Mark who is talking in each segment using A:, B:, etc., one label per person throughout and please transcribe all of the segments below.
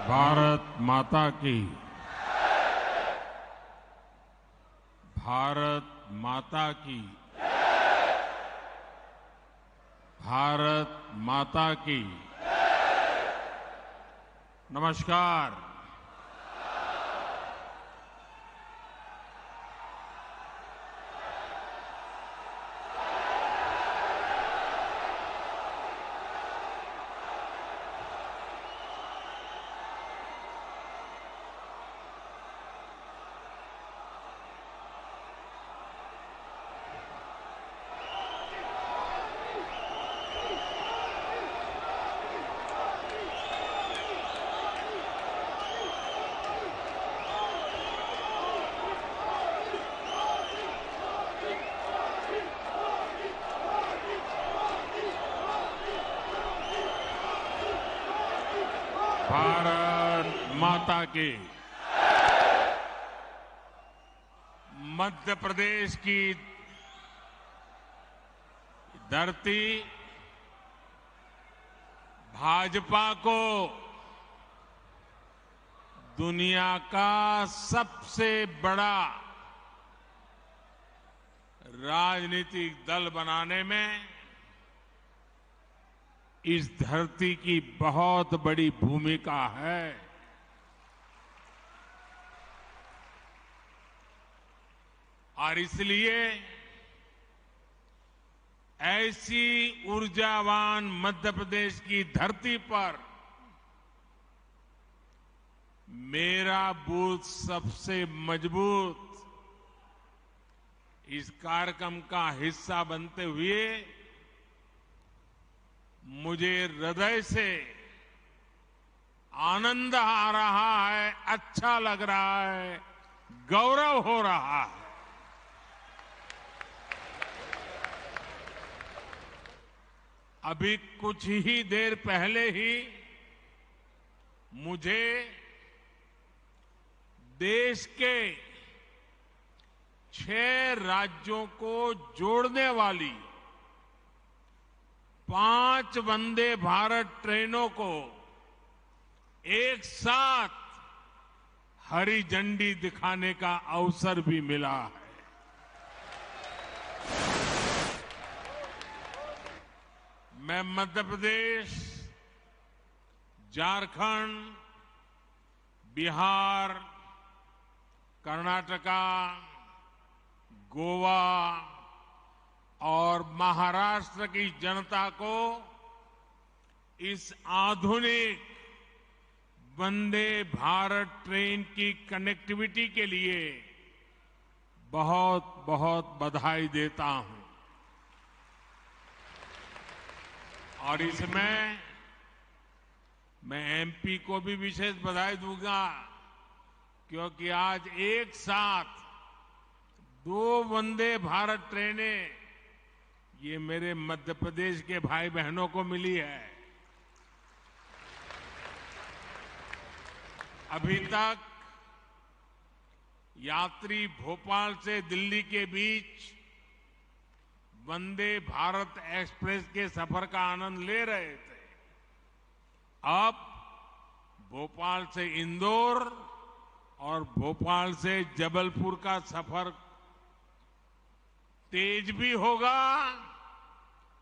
A: भारत माता की। भारत माता की। भारत माता की। नमस्कार। भारत माता की। मध्य प्रदेश की धरती भाजपा को दुनिया का सबसे बड़ा राजनीतिक दल बनाने में इस धरती की बहुत बड़ी भूमिका है। और इसलिए ऐसी ऊर्जावान मध्य प्रदेश की धरती पर मेरा बूथ सबसे मजबूत इस कार्यक्रम का हिस्सा बनते हुए मुझे हृदय से आनंद आ रहा है, अच्छा लग रहा है, गौरव हो रहा है। अभी कुछ ही देर पहले ही मुझे देश के 6 राज्यों को जोड़ने वाली 5 वंदे भारत ट्रेनों को एक साथ हरी झंडी दिखाने का अवसर भी मिला है। मैं मध्य प्रदेश, झारखंड, बिहार, कर्नाटका, गोवा और महाराष्ट्र की जनता को इस आधुनिक वंदे भारत ट्रेन की कनेक्टिविटी के लिए बहुत बहुत बधाई देता हूं। और इसमें मैं एमपी को भी विशेष बधाई दूंगा, क्योंकि आज एक साथ 2 वंदे भारत ट्रेनें ये मेरे मध्य प्रदेश के भाई बहनों को मिली है। अभी तक यात्री भोपाल से दिल्ली के बीच वंदे भारत एक्सप्रेस के सफर का आनंद ले रहे थे। अब भोपाल से इंदौर और भोपाल से जबलपुर का सफर तेज भी होगा,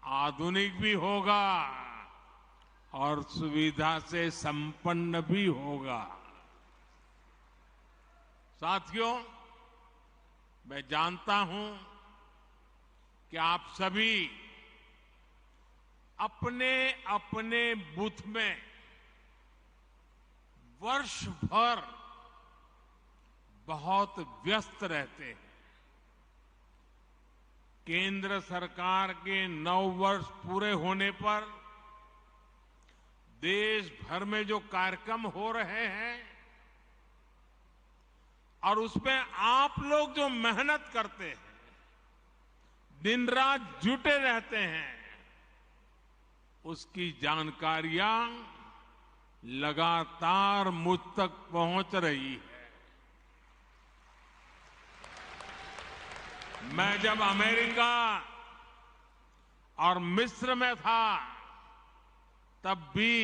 A: आधुनिक भी होगा और सुविधा से संपन्न भी होगा। साथियों, मैं जानता हूं कि आप सभी अपने अपने बूथ में वर्ष भर बहुत व्यस्त रहते हैं। केंद्र सरकार के 9 वर्ष पूरे होने पर देश भर में जो कार्यक्रम हो रहे हैं और उसमें आप लोग जो मेहनत करते हैं, दिन रात जुटे रहते हैं, उसकी जानकारियां लगातार मुझ तक पहुंच रही है। मैं जब अमेरिका और मिस्र में था, तब भी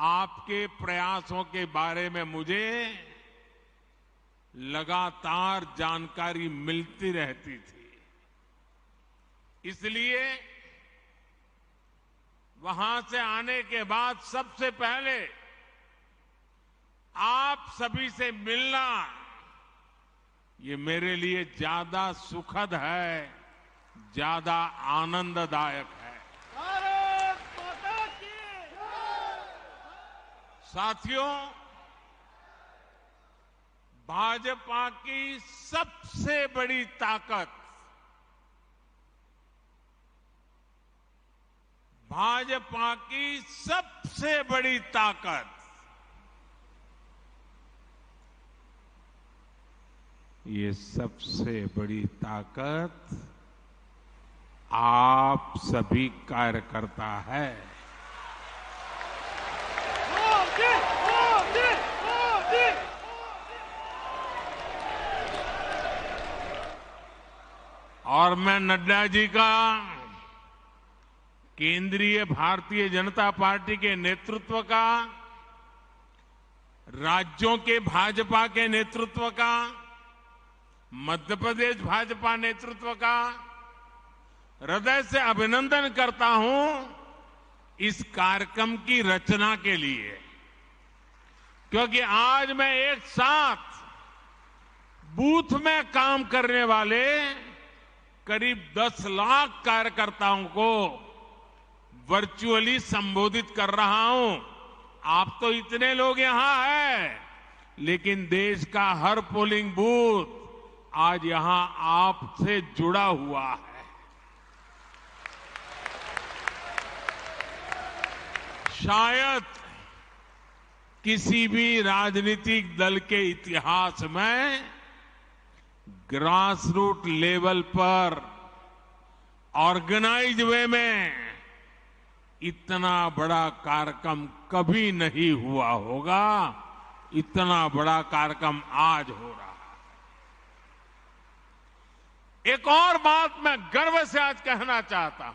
A: आपके प्रयासों के बारे में मुझे लगातार जानकारी मिलती रहती थी। इसलिए वहां से आने के बाद सबसे पहले आप सभी से मिलना ये मेरे लिए ज्यादा सुखद है, ज्यादा आनंददायक है।
B: भारत माता की
A: साथियों, भाजपा की सबसे बड़ी ताकत, भाजपा की सबसे बड़ी ताकत ये सबसे बड़ी ताकत आप सभी कार्यकर्ता है।
B: मोदी मोदी मोदी
A: और मैं नड्डा जी का, केंद्रीय भारतीय जनता पार्टी के नेतृत्व का, राज्यों के भाजपा के नेतृत्व का, मध्य प्रदेश भाजपा नेतृत्व का हृदय से अभिनंदन करता हूं इस कार्यक्रम की रचना के लिए, क्योंकि आज मैं एक साथ बूथ में काम करने वाले करीब 10 लाख कार्यकर्ताओं को वर्चुअली संबोधित कर रहा हूं। आप तो इतने लोग यहां हैं, लेकिन देश का हर पोलिंग बूथ आज यहां आपसे जुड़ा हुआ है। शायद किसी भी राजनीतिक दल के इतिहास में ग्रास रूट लेवल पर ऑर्गेनाइज वे में इतना बड़ा कार्यक्रम कभी नहीं हुआ होगा। इतना बड़ा कार्यक्रम आज हो रहा है। एक और बात मैं गर्व से आज कहना चाहता हूं,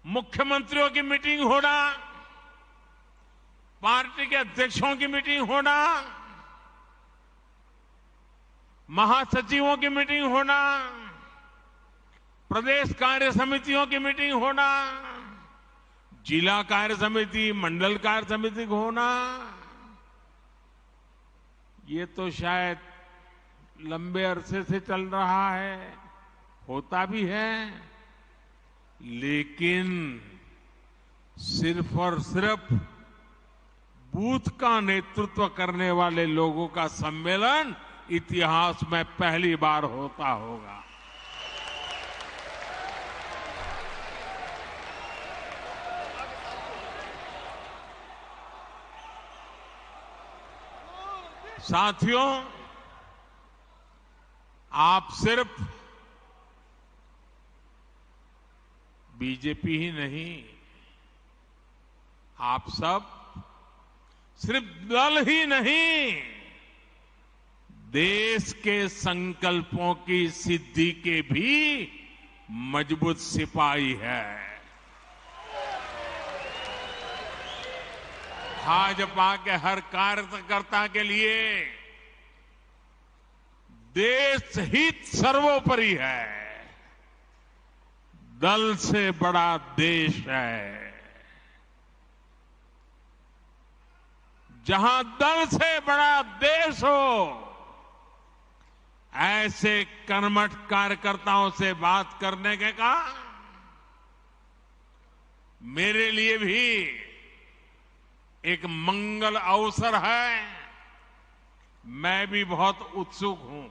A: मुख्यमंत्रियों की मीटिंग होना, पार्टी के अध्यक्षों की मीटिंग होना, महासचिवों की मीटिंग होना, प्रदेश कार्य समितियों की मीटिंग होना, जिला कार्य समिति, मंडल कार्य समिति होना, ये तो शायद लंबे अरसे से चल रहा है, होता भी है, लेकिन सिर्फ और सिर्फ बूथ का नेतृत्व करने वाले लोगों का सम्मेलन इतिहास में पहली बार होता होगा। साथियों, आप सिर्फ बीजेपी ही नहीं, आप सब सिर्फ दल ही नहीं, देश के संकल्पों की सिद्धि के भी मजबूत सिपाही है। भाजपा के हर कार्यकर्ता के लिए देश हित सर्वोपरि है। दल से बड़ा देश है। जहां दल से बड़ा देश हो, ऐसे कर्मठ कार्यकर्ताओं से बात करने के का मेरे लिए भी एक मंगल अवसर है। मैं भी बहुत उत्सुक हूं।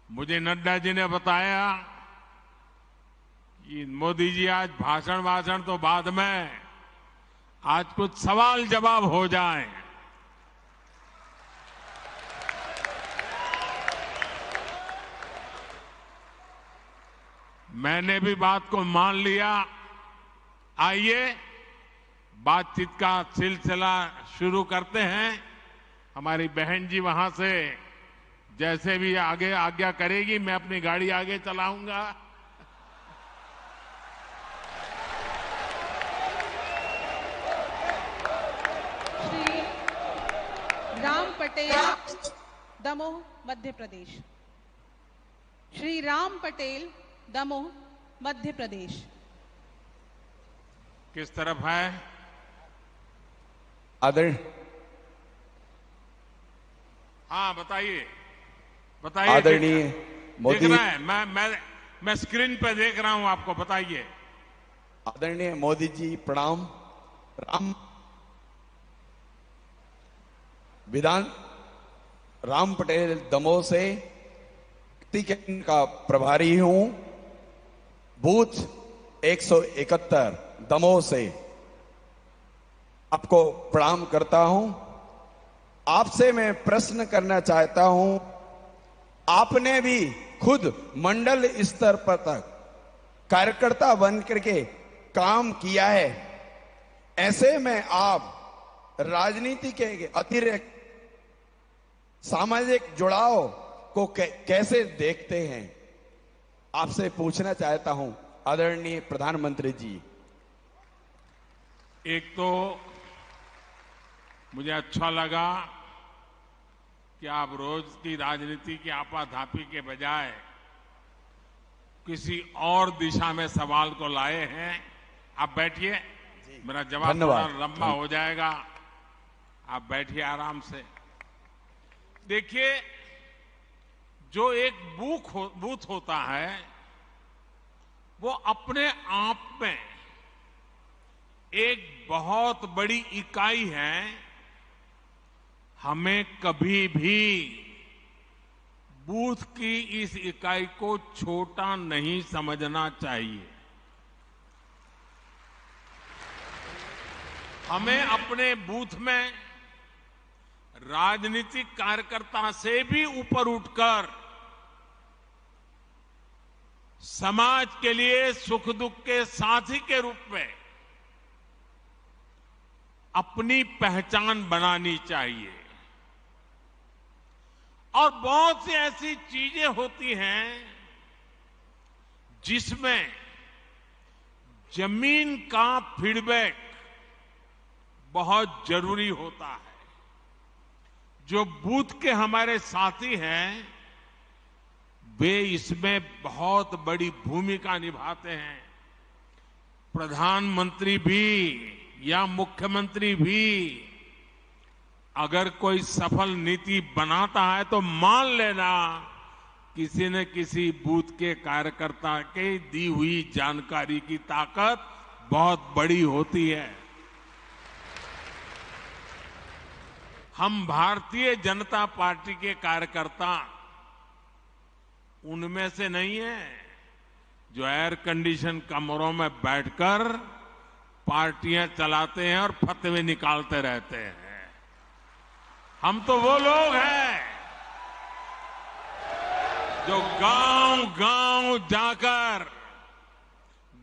A: मुझे नड्डा जी ने बताया कि मोदी जी आज भाषण तो बाद में, आज कुछ सवाल जवाब हो जाए। मैंने भी बात को मान लिया। आइए बातचीत का सिलसिला शुरू करते हैं। हमारी बहन जी वहां से जैसे भी आगे आज्ञा करेगी, मैं अपनी गाड़ी आगे चलाऊंगा।
C: पटेल, दमोह, मध्य प्रदेश। श्री राम पटेल, दमोह, मध्य प्रदेश।
A: किस तरफ है? हाँ, बताइए बताइए।
D: आदरणीय मोदी,
A: दिख रहा है, मैं स्क्रीन पे देख रहा हूं, आपको बताइए।
D: आदरणीय मोदी जी प्रणाम। राम पटेल दमोह से टिकट का प्रभारी हूं। बूथ 171 दमोह से आपको प्रणाम करता हूं। आपसे मैं प्रश्न करना चाहता हूं। आपने भी खुद मंडल स्तर पर तक कार्यकर्ता बन करके काम किया है। ऐसे में आप राजनीति के अतिरिक्त सामाजिक जुड़ाव को कैसे देखते हैं? आपसे पूछना चाहता हूं आदरणीय प्रधानमंत्री जी।
A: एक तो मुझे अच्छा लगा कि आप रोज की राजनीति की आपाधापी के बजाय किसी और दिशा में सवाल को लाए हैं। आप बैठिए, मेरा जवाब थोड़ा लंबा हो जाएगा। आप बैठिए आराम से। देखिए, जो एक बूथ होता है वो अपने आप में एक बहुत बड़ी इकाई है। हमें कभी भी बूथ की इस इकाई को छोटा नहीं समझना चाहिए। हमें अपने बूथ में राजनीतिक कार्यकर्ता से भी ऊपर उठकर समाज के लिए सुख दुख के साथी के रूप में अपनी पहचान बनानी चाहिए। और बहुत सी ऐसी चीजें होती हैं जिसमें जमीन का फीडबैक बहुत जरूरी होता है। जो बूथ के हमारे साथी हैं वे इसमें बहुत बड़ी भूमिका निभाते हैं। प्रधानमंत्री भी या मुख्यमंत्री भी अगर कोई सफल नीति बनाता है तो मान लेना किसी न किसी बूथ के कार्यकर्ता के दी हुई जानकारी की ताकत बहुत बड़ी होती है। हम भारतीय जनता पार्टी के कार्यकर्ता उनमें से नहीं है जो एयर कंडीशन कमरों में बैठकर पार्टियां चलाते हैं और फतवे निकालते रहते हैं। हम तो वो लोग हैं जो गांव-गांव जाकर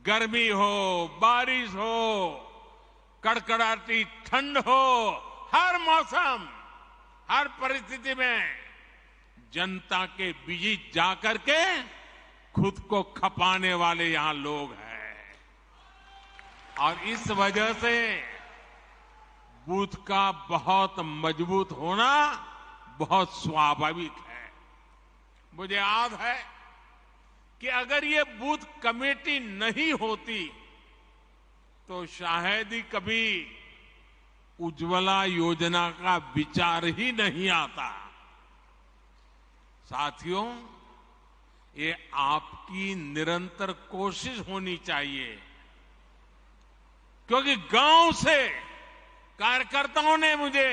A: गर्मी हो, बारिश हो, कड़कड़ाती ठंड हो, हर मौसम, हर परिस्थिति में जनता के बीच जाकर के खुद को खपाने वाले यहां लोग हैं। और इस वजह से बूथ का बहुत मजबूत होना बहुत स्वाभाविक है। मुझे याद है कि अगर ये बूथ कमेटी नहीं होती तो शायद ही कभी उज्ज्वला योजना का विचार ही नहीं आता। साथियों, ये आपकी निरंतर कोशिश होनी चाहिए, क्योंकि गांव से कार्यकर्ताओं ने मुझे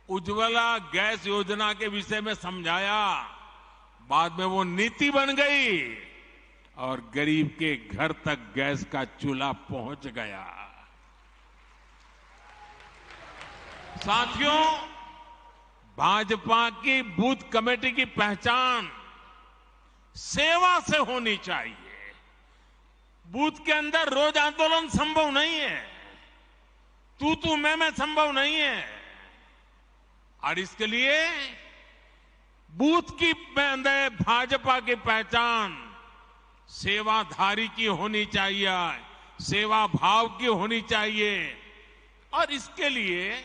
A: उज्ज्वला गैस योजना के विषय में समझाया। बाद में वो नीति बन गई और गरीब के घर तक गैस का चूल्हा पहुंच गया। साथियों, भाजपा की बूथ कमेटी की पहचान सेवा से होनी चाहिए। बूथ के अंदर रोज आंदोलन संभव नहीं है, तू मैं संभव नहीं है। और इसके लिए बूथ की अंदर भाजपा की पहचान सेवाधारी की होनी चाहिए, सेवा भाव की होनी चाहिए। और इसके लिए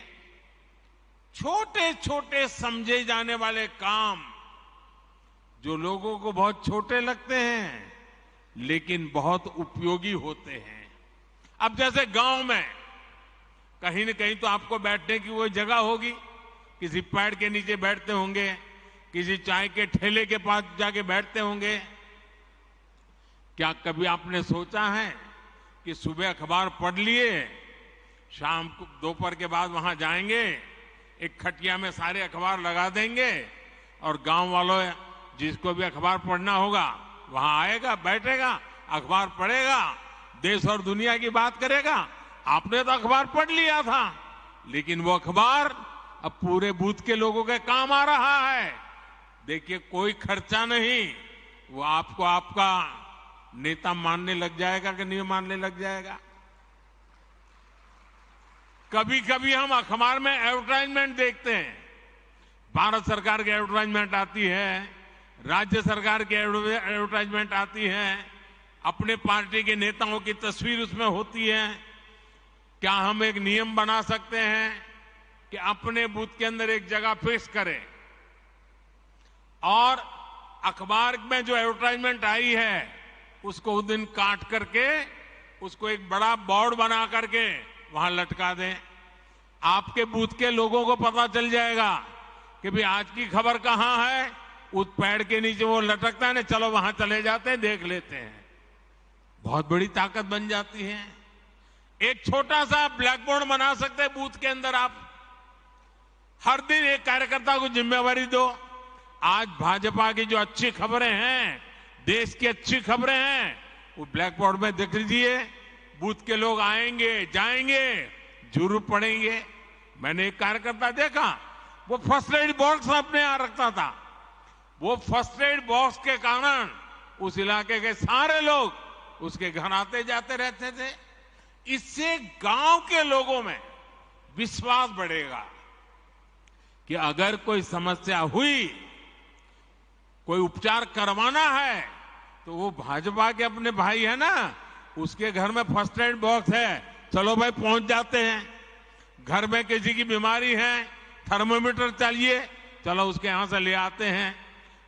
A: छोटे छोटे समझे जाने वाले काम जो लोगों को बहुत छोटे लगते हैं लेकिन बहुत उपयोगी होते हैं। अब जैसे गांव में कहीं न कहीं तो आपको बैठने की वो जगह होगी, किसी पेड़ के नीचे बैठते होंगे, किसी चाय के ठेले के पास जाके बैठते होंगे। क्या कभी आपने सोचा है कि सुबह अखबार पढ़ लिए, शाम को दोपहर के बाद वहां जाएंगे, एक खटिया में सारे अखबार लगा देंगे और गांव वालों जिसको भी अखबार पढ़ना होगा वहां आएगा, बैठेगा, अखबार पढ़ेगा, देश और दुनिया की बात करेगा। आपने तो अखबार पढ़ लिया था, लेकिन वो अखबार अब पूरे बूथ के लोगों के काम आ रहा है। देखिए, कोई खर्चा नहीं, वो आपको आपका नेता मानने लग जाएगा कि नहीं मानने लग जाएगा। कभी कभी हम अखबार में एडवर्टाइजमेंट देखते हैं, भारत सरकार की एडवर्टाइजमेंट आती है, राज्य सरकार की एडवर्टाइजमेंट आती है, अपने पार्टी के नेताओं की तस्वीर उसमें होती है। क्या हम एक नियम बना सकते हैं कि अपने बूथ के अंदर एक जगह फिक्स करें और अखबार में जो एडवर्टाइजमेंट आई है उसको उस दिन काट करके उसको एक बड़ा बोर्ड बना करके वहां लटका दें। आपके बूथ के लोगों को पता चल जाएगा कि भाई आज की खबर कहां है, उस पेड़ के नीचे वो लटकता है ना, चलो वहां चले जाते हैं, देख लेते हैं। बहुत बड़ी ताकत बन जाती है। एक छोटा सा ब्लैक बोर्ड बना सकते हैं बूथ के अंदर। आप हर दिन एक कार्यकर्ता को जिम्मेवारी दो, आज भाजपा की जो अच्छी खबरें हैं, देश की अच्छी खबरें हैं, वो ब्लैक बोर्ड में देख लीजिए। बूथ के लोग आएंगे, जाएंगे, जरूर पढ़ेंगे। मैंने एक कार्यकर्ता देखा, वो फर्स्ट एड बॉक्स अपने यहां रखता था। वो फर्स्ट एड बॉक्स के कारण उस इलाके के सारे लोग उसके घर आते जाते रहते थे। इससे गांव के लोगों में विश्वास बढ़ेगा कि अगर कोई समस्या हुई, कोई उपचार करवाना है, तो वो भाजपा के अपने भाई है ना, उसके घर में फर्स्ट एड बॉक्स है, चलो भाई पहुंच जाते हैं। घर में किसी की बीमारी है, थर्मोमीटर चाहिए, चलो उसके यहां से ले आते हैं।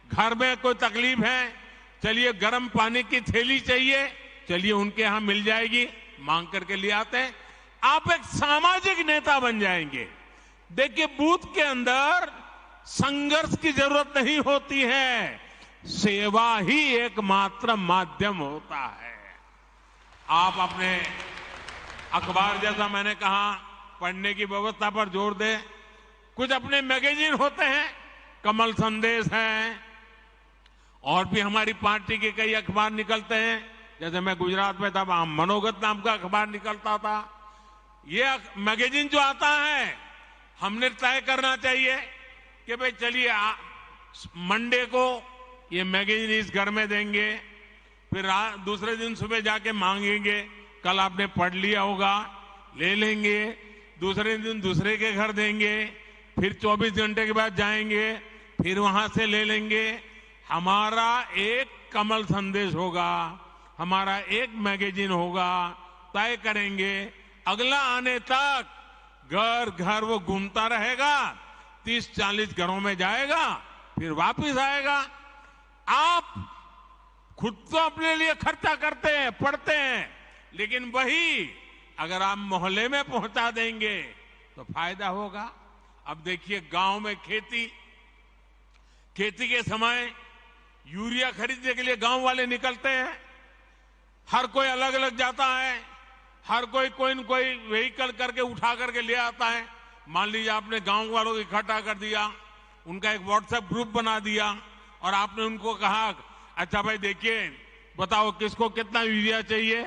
A: घर में कोई तकलीफ है, चलिए गर्म पानी की थैली चाहिए, चलिए उनके यहां मिल जाएगी, मांग करके ले आते हैं। आप एक सामाजिक नेता बन जाएंगे। देखिए, बूथ के अंदर संघर्ष की जरूरत नहीं होती है, सेवा ही एकमात्र माध्यम होता है। आप अपने अखबार, जैसा मैंने कहा, पढ़ने की व्यवस्था पर जोर दें। कुछ अपने मैगजीन होते हैं, कमल संदेश है, और भी हमारी पार्टी के कई अखबार निकलते हैं। जैसे मैं गुजरात में था, वहां मनोगत नाम का अखबार निकलता था। ये मैगजीन जो आता है, हमने तय करना चाहिए कि भाई चलिए मंडे को ये मैगजीन इस घर में देंगे, फिर दूसरे दिन सुबह जाके मांगेंगे, कल आपने पढ़ लिया होगा, ले लेंगे, दूसरे दिन दूसरे के घर देंगे, फिर 24 घंटे के बाद जाएंगे, फिर वहां से ले लेंगे। हमारा एक कमल संदेश होगा, हमारा एक मैगजीन होगा, तय करेंगे। अगला आने तक घर घर वो घूमता रहेगा, 30-40 घरों में जाएगा, फिर वापस आएगा। आप खुद तो अपने लिए खर्चा करते हैं, पढ़ते हैं, लेकिन वही अगर आप मोहल्ले में पहुंचा देंगे तो फायदा होगा। अब देखिए, गांव में खेती के समय यूरिया खरीदने के लिए गांव वाले निकलते हैं। हर कोई अलग अलग जाता है, हर कोई न कोई व्हीकल करके उठा करके ले आता है। मान लीजिए आपने गांव वालों को इकट्ठा कर दिया, उनका एक व्हाट्सएप ग्रुप बना दिया और आपने उनको कहा, अच्छा भाई देखिए, बताओ किसको कितना यूरिया चाहिए,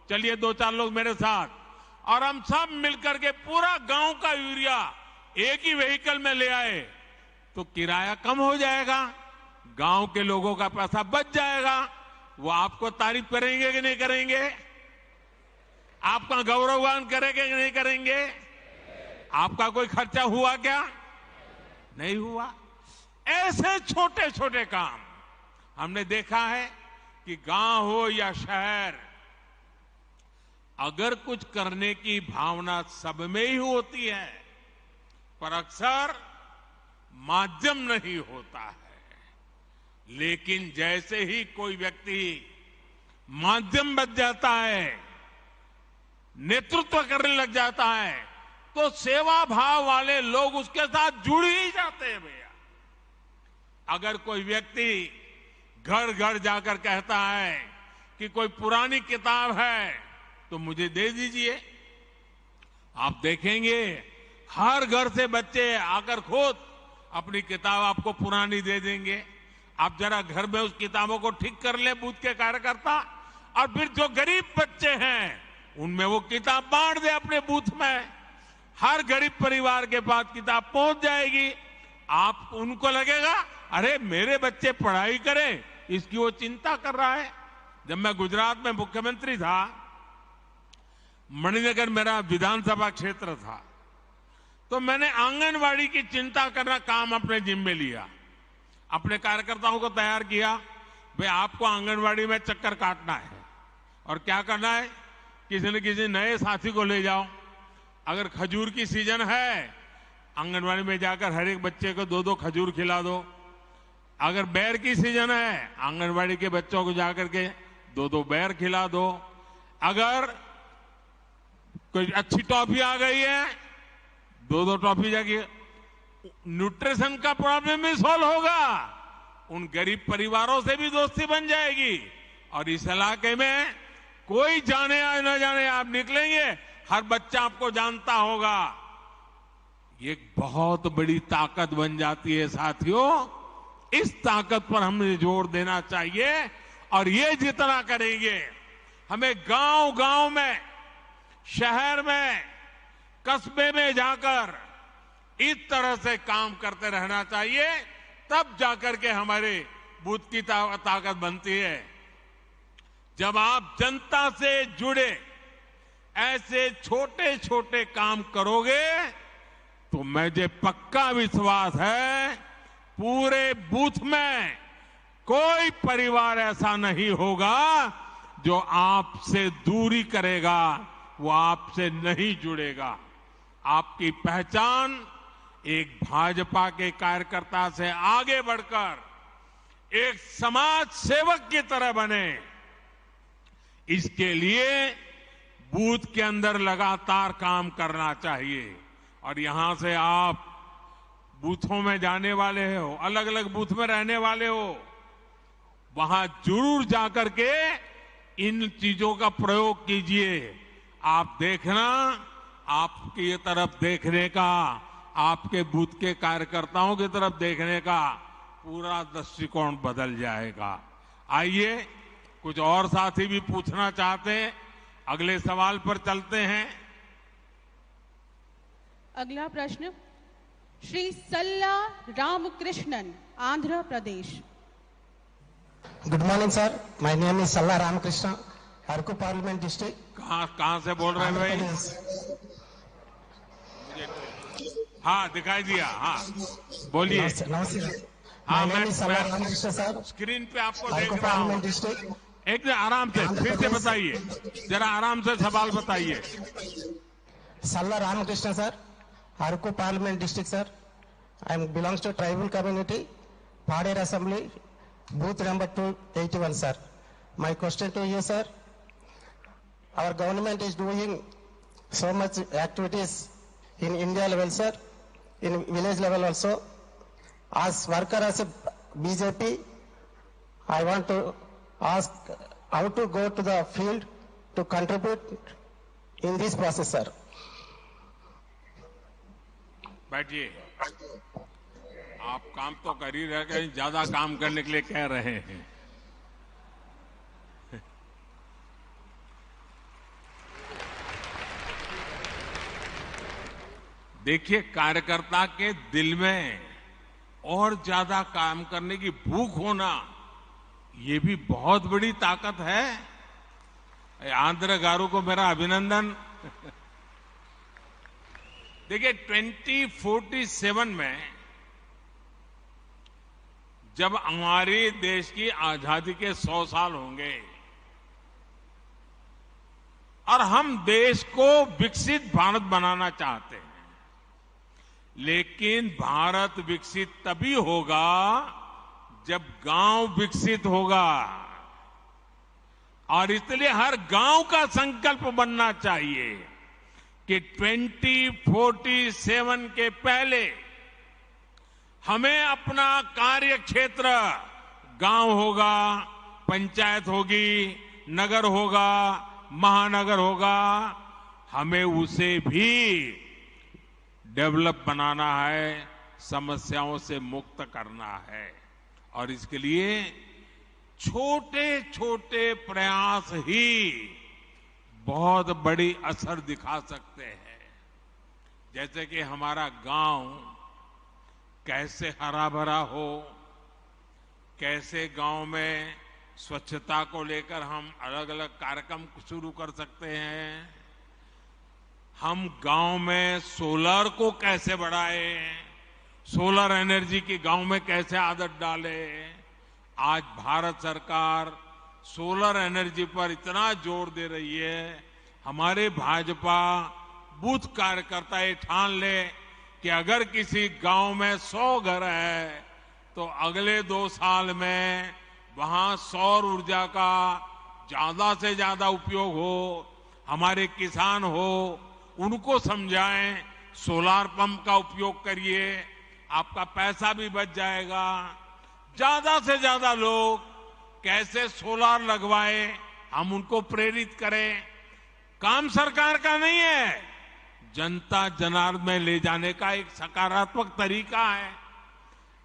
A: चलिए 2-4 लोग मेरे साथ, और हम सब मिलकर के पूरा गांव का यूरिया एक ही व्हीकल में ले आए, तो किराया कम हो जाएगा, गांव के लोगों का पैसा बच जाएगा। वो आपको तारीफ करेंगे कि नहीं करेंगे? आपका गौरवगान करेंगे कि नहीं करेंगे? आपका कोई खर्चा हुआ क्या? नहीं हुआ। ऐसे छोटे छोटे काम हमने देखा है कि गांव हो या शहर, अगर कुछ करने की भावना सब में ही होती है, पर अक्सर माध्यम नहीं होता है। लेकिन जैसे ही कोई व्यक्ति माध्यम बन जाता है, नेतृत्व करने लग जाता है, तो सेवा भाव वाले लोग उसके साथ जुड़ ही जाते हैं भैया। अगर कोई व्यक्ति घर घर जाकर कहता है कि कोई पुरानी किताब है तो मुझे दे दीजिए, आप देखेंगे हर घर से बच्चे आकर खुद अपनी किताब आपको पुरानी दे देंगे। आप जरा घर में उस किताबों को ठीक कर ले बूथ के कार्यकर्ता, और फिर जो गरीब बच्चे हैं उनमें वो किताब बांट दे अपने बूथ में। हर गरीब परिवार के पास किताब पहुंच जाएगी। आप उनको लगेगा अरे मेरे बच्चे पढ़ाई करें, इसकी वो चिंता कर रहा है। जब मैं गुजरात में मुख्यमंत्री था, मणिनगर मेरा विधानसभा क्षेत्र था, तो मैंने आंगनवाड़ी की चिंता करना काम अपने जिम्मे लिया। अपने कार्यकर्ताओं को तैयार किया, भाई आपको आंगनवाड़ी में चक्कर काटना है और क्या करना है, किसी न किसी नए साथी को ले जाओ। अगर खजूर की सीजन है, आंगनवाड़ी में जाकर हर एक बच्चे को 2-2 खजूर खिला दो। अगर बेर की सीजन है, आंगनवाड़ी के बच्चों को जाकर के 2-2 बेर खिला दो। अगर कोई अच्छी टॉफी आ गई है, 2-2 टॉफी जाके, न्यूट्रिशन का प्रॉब्लम भी सॉल्व होगा, उन गरीब परिवारों से भी दोस्ती बन जाएगी। और इस इलाके में कोई जाने या न जाने आप निकलेंगे, हर बच्चा आपको जानता होगा। ये एक बहुत बड़ी ताकत बन जाती है साथियों। इस ताकत पर हमें जोर देना चाहिए, और ये जितना करेंगे, हमें गांव गांव में, शहर में, कस्बे में जाकर इस तरह से काम करते रहना चाहिए। तब जाकर के हमारे बूथ की ताकत बनती है। जब आप जनता से जुड़े ऐसे छोटे छोटे काम करोगे, तो मुझे पक्का विश्वास है पूरे बूथ में कोई परिवार ऐसा नहीं होगा जो आपसे दूरी करेगा, वो आपसे नहीं जुड़ेगा। आपकी पहचान एक भाजपा के कार्यकर्ता से आगे बढ़कर एक समाज सेवक की तरह बने, इसके लिए बूथ के अंदर लगातार काम करना चाहिए। और यहां से आप बूथों में जाने वाले हो, अलग अलग बूथ में रहने वाले हो, वहां जरूर जाकर के इन चीजों का प्रयोग कीजिए। आप देखना, आपकी तरफ देखने का, आपके बूथ के कार्यकर्ताओं की तरफ देखने का पूरा दृष्टिकोण बदल जाएगा। आइए, कुछ और साथी भी पूछना चाहते हैं, अगले सवाल पर चलते हैं।
C: अगला प्रश्न Shri Salla Ramakrishnan, Andhra Pradesh.
E: Good morning sir, my name is Salla Ramakrishna, Araku parliament district.
A: कहां से बोल रहे हैं भाई? हाँ, दिखाई दिया। हाँ, बोलिए।
E: नमस्ते।
A: हाँ,
E: my name is Salla Ramakrishna sir,
A: screen पे आपको देख
E: अरकू
A: रहा हूं।
E: Parliament district.
A: एक आराम से फिर से बताइए, जरा आराम से सवाल बताइए।
E: Salla Ramakrishna sir, Araku parliament district sir. I belongs to tribal community, Pader Assembly, booth number 281 sir. My question to you sir, our government is doing so much activities in India level sir, in village level also. As worker as a BJP, I want to ask how to go to the field to contribute in this process sir.
A: बैठिए। आप काम तो कर ही रहे, कहीं ज्यादा काम करने के लिए कह रहे हैं। देखिए, कार्यकर्ता के दिल में और ज्यादा काम करने की भूख होना, ये भी बहुत बड़ी ताकत है। आंध्र गारू को मेरा अभिनंदन। देखिए, 2047 में जब हमारे देश की आजादी के 100 साल होंगे और हम देश को विकसित भारत बनाना चाहते हैं, लेकिन भारत विकसित तभी होगा जब गांव विकसित होगा। और इसलिए हर गांव का संकल्प बनना चाहिए कि 2047 के पहले हमें अपना कार्य क्षेत्र गांव होगा, पंचायत होगी, नगर होगा, महानगर होगा, हमें उसे भी डेवलप बनाना है, समस्याओं से मुक्त करना है। और इसके लिए छोटे छोटे प्रयास ही बहुत बड़ी असर दिखा सकते हैं। जैसे कि हमारा गांव कैसे हरा भरा हो, कैसे गांव में स्वच्छता को लेकर हम अलग अलग कार्यक्रम शुरू कर सकते हैं, हम गांव में सोलर को कैसे बढ़ाएं, सोलर एनर्जी की गांव में कैसे आदत डालें। आज भारत सरकार सोलर एनर्जी पर इतना जोर दे रही है, हमारे भाजपा बूथ कार्यकर्ता ये ठान ले कि अगर किसी गांव में 100 घर है तो अगले 2 साल में वहां सौर ऊर्जा का ज्यादा से ज्यादा उपयोग हो। हमारे किसान हो, उनको समझाएं, सोलार पंप का उपयोग करिए, आपका पैसा भी बच जाएगा। ज्यादा से ज्यादा लोग कैसे सोलार लगवाए, हम उनको प्रेरित करें। काम सरकार का नहीं है, जनता जनार्दन में ले जाने का एक सकारात्मक तरीका है।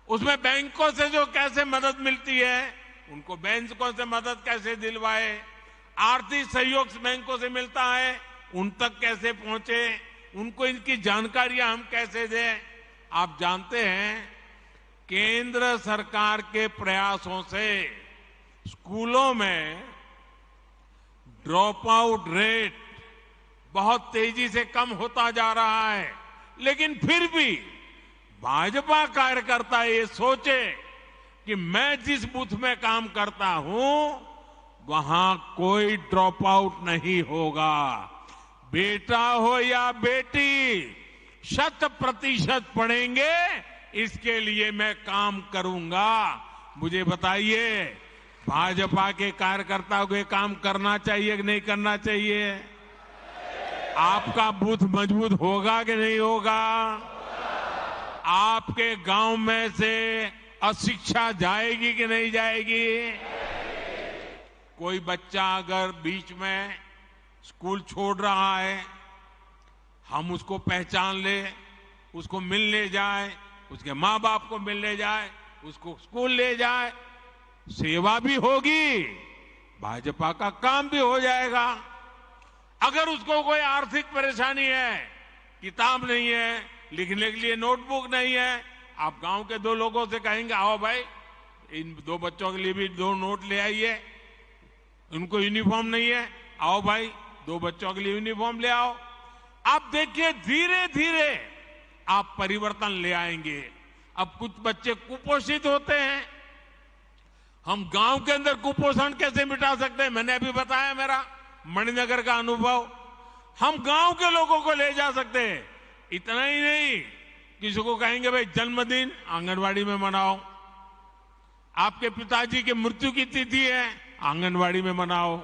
A: उसमें बैंकों से जो कैसे मदद मिलती है, उनको बैंकों से मदद कैसे दिलवाए, आर्थिक सहयोग बैंकों से मिलता है, उन तक कैसे पहुंचे, उनको इनकी जानकारियां हम कैसे दें। आप जानते हैं केंद्र सरकार के प्रयासों से स्कूलों में ड्रॉप आउट रेट बहुत तेजी से कम होता जा रहा है। लेकिन फिर भी भाजपा कार्यकर्ता ये सोचे कि मैं जिस बूथ में काम करता हूं वहां कोई ड्रॉप आउट नहीं होगा, बेटा हो या बेटी 100% पढ़ेंगे, इसके लिए मैं काम करूंगा। मुझे बताइए, भाजपा के कार्यकर्ताओं को काम करना चाहिए कि नहीं करना चाहिए? आपका बूथ मजबूत होगा कि नहीं होगा? आपके गांव में से अशिक्षा जाएगी कि नहीं जाएगी? कोई बच्चा अगर बीच में स्कूल छोड़ रहा है, हम उसको पहचान ले, उसको मिलने जाए, उसके माँ बाप को मिलने जाए, उसको स्कूल ले जाए, सेवा भी होगी, भाजपा का काम भी हो जाएगा। अगर उसको कोई आर्थिक परेशानी है, किताब नहीं है, लिखने के लिए नोटबुक नहीं है, आप गांव के 2 लोगों से कहेंगे आओ भाई इन 2 बच्चों के लिए भी 2 नोट ले आइए, उनको यूनिफॉर्म नहीं है, आओ भाई 2 बच्चों के लिए यूनिफॉर्म ले आओ। आप देखिए धीरे धीरे आप परिवर्तन ले आएंगे। अब कुछ बच्चे कुपोषित होते हैं, हम गांव के अंदर कुपोषण कैसे मिटा सकते हैं? मैंने अभी बताया मेरा मणिनगर का अनुभव, हम गांव के लोगों को ले जा सकते हैं। इतना ही नहीं, किसी को कहेंगे भाई जन्मदिन आंगनवाड़ी में मनाओ, आपके पिताजी की मृत्यु की तिथि है आंगनवाड़ी में मनाओ,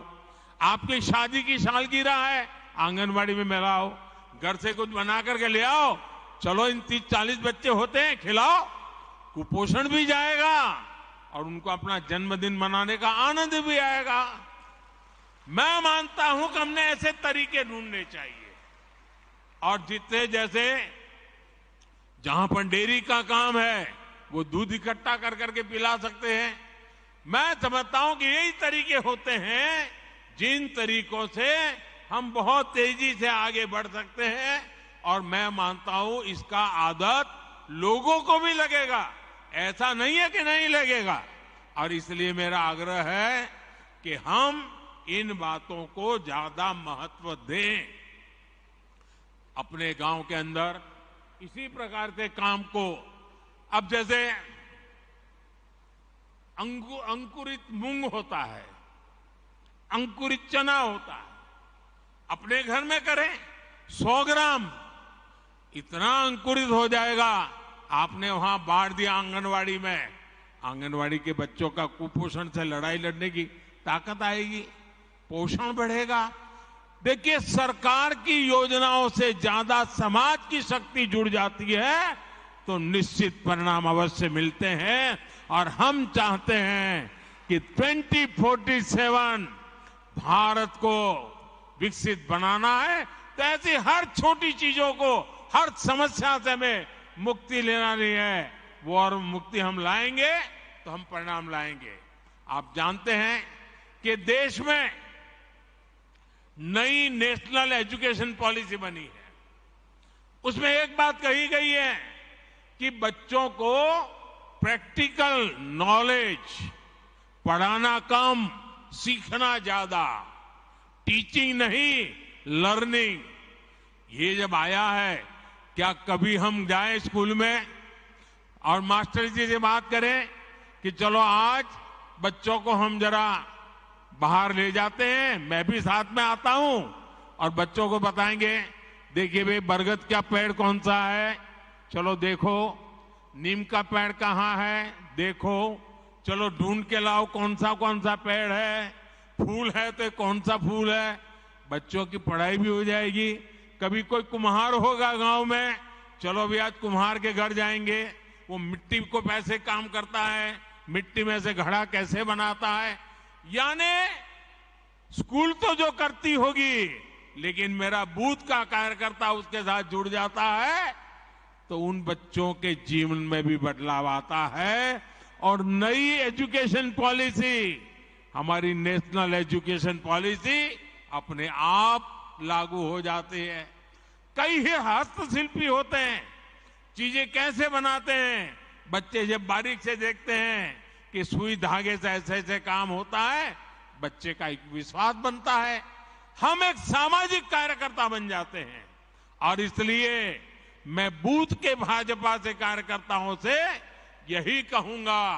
A: आपकी शादी की सालगिरह है आंगनवाड़ी में मनाओ, घर से कुछ बना करके ले आओ, चलो इन 30-40 बच्चे होते हैं खिलाओ, कुपोषण भी जाएगा और उनको अपना जन्मदिन मनाने का आनंद भी आएगा। मैं मानता हूं कि हमने ऐसे तरीके ढूंढने चाहिए। और जितने जैसे जहां पर डेयरी का काम है वो दूध इकट्ठा कर करके पिला सकते हैं। मैं समझता हूं कि यही तरीके होते हैं जिन तरीकों से हम बहुत तेजी से आगे बढ़ सकते हैं। और मैं मानता हूं इसका आदत लोगों को भी लगेगा, ऐसा नहीं है कि नहीं लगेगा। और इसलिए मेरा आग्रह है कि हम इन बातों को ज्यादा महत्व दें। अपने गांव के अंदर इसी प्रकार के काम को, अब जैसे अंकुरित मूंग होता है, अंकुरित चना होता है, अपने घर में करें 100 ग्राम, इतना अंकुरित हो जाएगा। आपने वहां बांट दिया आंगनवाड़ी में, आंगनवाड़ी के बच्चों का कुपोषण से लड़ाई लड़ने की ताकत आएगी, पोषण बढ़ेगा। देखिए, सरकार की योजनाओं से ज्यादा समाज की शक्ति जुड़ जाती है तो निश्चित परिणाम अवश्य मिलते हैं। और हम चाहते हैं कि 2047 भारत को विकसित बनाना है, तो ऐसी हर छोटी चीजों को, हर समस्या से हमें मुक्ति लेना नहीं है। वो और मुक्ति हम लाएंगे तो हम परिणाम लाएंगे। आप जानते हैं कि देश में नई नेशनल एजुकेशन पॉलिसी बनी है। उसमें एक बात कही गई है कि बच्चों को प्रैक्टिकल नॉलेज, पढ़ाना कम, सीखना ज्यादा, टीचिंग नहीं लर्निंग। ये जब आया है, क्या कभी हम जाएं स्कूल में और मास्टर जी से बात करें कि चलो आज बच्चों को हम जरा बाहर ले जाते हैं, मैं भी साथ में आता हूं और बच्चों को बताएंगे, देखिए भाई बरगद का पेड़ कौन सा है, चलो देखो, नीम का पेड़ कहाँ है, देखो, चलो ढूंढ के लाओ कौन सा पेड़ है, फूल है तो कौन सा फूल है। बच्चों की पढ़ाई भी हो जाएगी। कभी कोई कुम्हार होगा गांव में, चलो भी आज कुम्हार के घर जाएंगे, वो मिट्टी को कैसे काम करता है, मिट्टी में से घड़ा कैसे बनाता है। यानी स्कूल तो जो करती होगी, लेकिन मेरा बूथ का कार्यकर्ता उसके साथ जुड़ जाता है तो उन बच्चों के जीवन में भी बदलाव आता है। और नई एजुकेशन पॉलिसी, हमारी नेशनल एजुकेशन पॉलिसी अपने आप लागू हो जाती है। कई ही हस्तशिल्पी होते हैं, चीजें कैसे बनाते हैं, बच्चे जब बारीक से देखते हैं कि सुई धागे से ऐसे ऐसे काम होता है, बच्चे का एक विश्वास बनता है, हम एक सामाजिक कार्यकर्ता बन जाते हैं। और इसलिए मैं बूथ के भाजपा से कार्यकर्ताओं से यही कहूंगा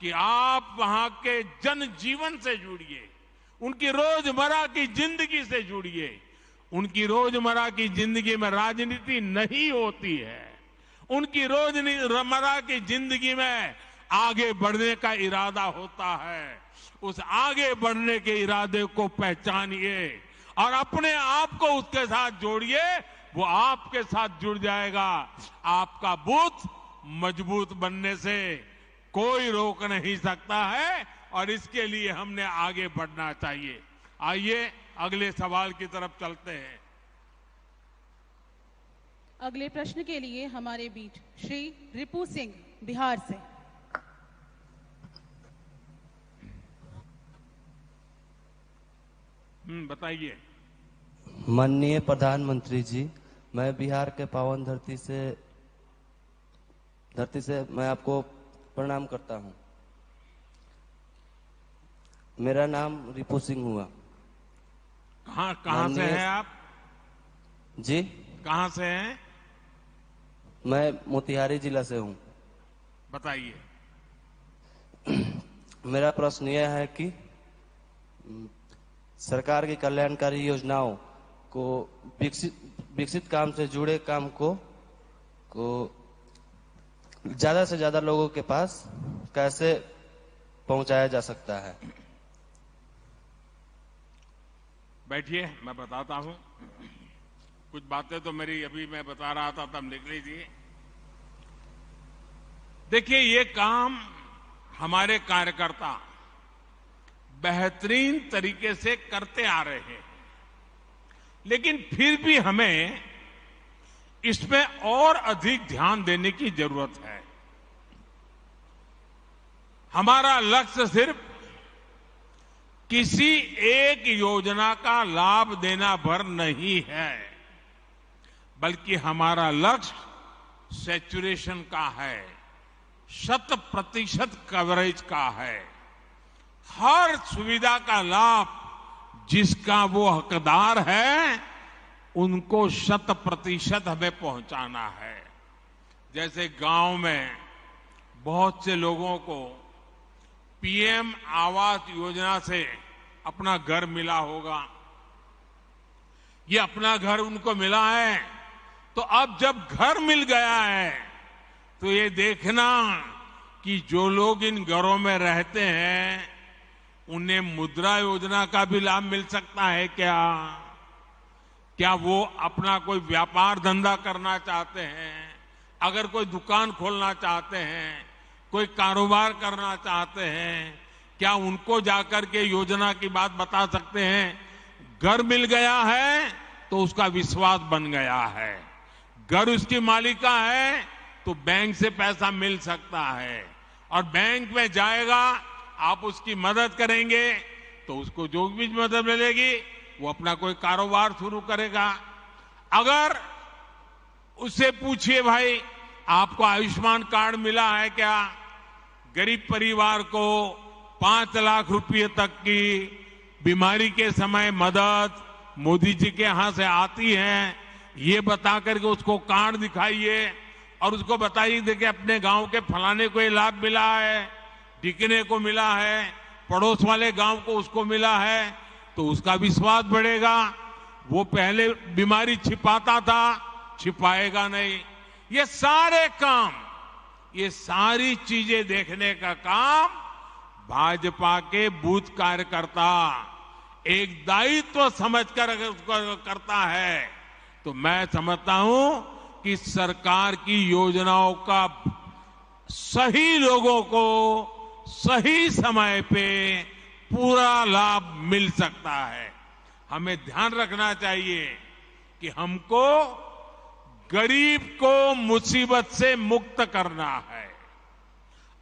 A: कि आप वहां के जनजीवन से जुड़िए, उनकी रोजमर्रा की जिंदगी से जुड़िए। उनकी रोजमर्रा की जिंदगी में राजनीति नहीं होती है, उनकी रोजमर्रा की जिंदगी में आगे बढ़ने का इरादा होता है। उस आगे बढ़ने के इरादे को पहचानिए और अपने आप को उसके साथ जोड़िए, वो आपके साथ जुड़ जाएगा। आपका बूथ मजबूत बनने से कोई रोक नहीं सकता है और इसके लिए हमने आगे बढ़ना चाहिए। आइए अगले सवाल की तरफ चलते हैं।
C: अगले प्रश्न के लिए हमारे बीच श्री रिपू सिंह बिहार से।
A: बताइए।
F: माननीय प्रधानमंत्री जी, मैं बिहार के पावन धरती से मैं आपको प्रणाम करता हूं। मेरा नाम रिपू सिंह हुआ।
A: कहाँ से हैं आप?
F: जी,
A: कहाँ से हैं?
F: मैं मोतिहारी जिला से हूं।
A: बताइए।
F: मेरा प्रश्न यह है कि सरकार की कल्याणकारी योजनाओं को विकसित काम से जुड़े काम को ज्यादा से ज्यादा लोगों के पास कैसे पहुंचाया जा सकता है?
A: बैठिए, मैं बताता हूं। कुछ बातें तो मेरी अभी मैं बता रहा था तब निकली थी। देखिए, ये काम हमारे कार्यकर्ता बेहतरीन तरीके से करते आ रहे हैं, लेकिन फिर भी हमें इसमें और अधिक ध्यान देने की जरूरत है। हमारा लक्ष्य सिर्फ किसी एक योजना का लाभ देना भर नहीं है, बल्कि हमारा लक्ष्य सैचुरेशन का है, 100% कवरेज का है। हर सुविधा का लाभ जिसका वो हकदार है, उनको 100% हमें पहुंचाना है। जैसे गांव में बहुत से लोगों को पीएम आवास योजना से अपना घर मिला होगा। ये अपना घर उनको मिला है तो अब जब घर मिल गया है तो ये देखना कि जो लोग इन घरों में रहते हैं उन्हें मुद्रा योजना का भी लाभ मिल सकता है क्या वो अपना कोई व्यापार धंधा करना चाहते हैं, अगर कोई दुकान खोलना चाहते हैं, कोई कारोबार करना चाहते हैं, क्या उनको जाकर के योजना की बात बता सकते हैं? घर मिल गया है तो उसका विश्वास बन गया है, घर उसकी मालिका है तो बैंक से पैसा मिल सकता है और बैंक में जाएगा, आप उसकी मदद करेंगे तो उसको जो भी मदद मिलेगी वो अपना कोई कारोबार शुरू करेगा। अगर उससे पूछिए भाई आपको आयुष्मान कार्ड मिला है क्या, गरीब परिवार को 5 लाख रुपए तक की बीमारी के समय मदद मोदी जी के यहां से आती है, ये बता करके उसको कार्ड दिखाइए और उसको बताइए देखिए अपने गांव के फलाने को ये लाभ मिला है, ढिकने को मिला है, पड़ोस वाले गांव को उसको मिला है, तो उसका विश्वास बढ़ेगा। वो पहले बीमारी छिपाता था, छिपाएगा नहीं। ये सारे काम, ये सारी चीजें देखने का काम भाजपा के बूथ कार्यकर्ता एक दायित्व समझकर अगर उसको करता है तो मैं समझता हूं कि सरकार की योजनाओं का सही लोगों को सही समय पे पूरा लाभ मिल सकता है। हमें ध्यान रखना चाहिए कि हमको गरीब को मुसीबत से मुक्त करना है।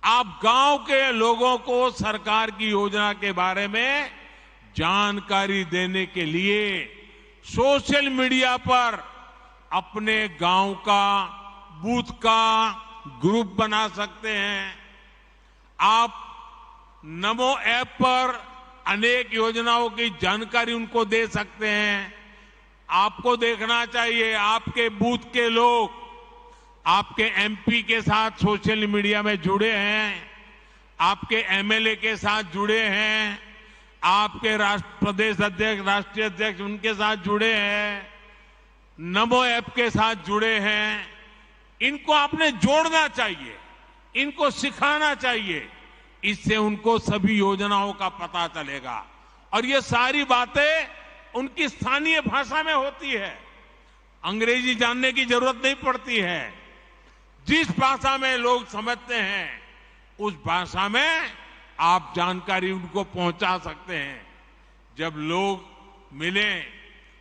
A: आप गांव के लोगों को सरकार की योजना के बारे में जानकारी देने के लिए सोशल मीडिया पर अपने गांव का बूथ का ग्रुप बना सकते हैं। आप नमो ऐप पर अनेक योजनाओं की जानकारी उनको दे सकते हैं। आपको देखना चाहिए आपके बूथ के लोग आपके एमपी के साथ सोशल मीडिया में जुड़े हैं, आपके एमएलए के साथ जुड़े हैं, आपके प्रदेश अध्यक्ष राष्ट्रीय अध्यक्ष उनके साथ जुड़े हैं, नमो ऐप के साथ जुड़े हैं। इनको आपने जोड़ना चाहिए, इनको सिखाना चाहिए, इससे उनको सभी योजनाओं का पता चलेगा और ये सारी बातें उनकी स्थानीय भाषा में होती है, अंग्रेजी जानने की जरूरत नहीं पड़ती है। जिस भाषा में लोग समझते हैं उस भाषा में आप जानकारी उनको पहुंचा सकते हैं। जब लोग मिले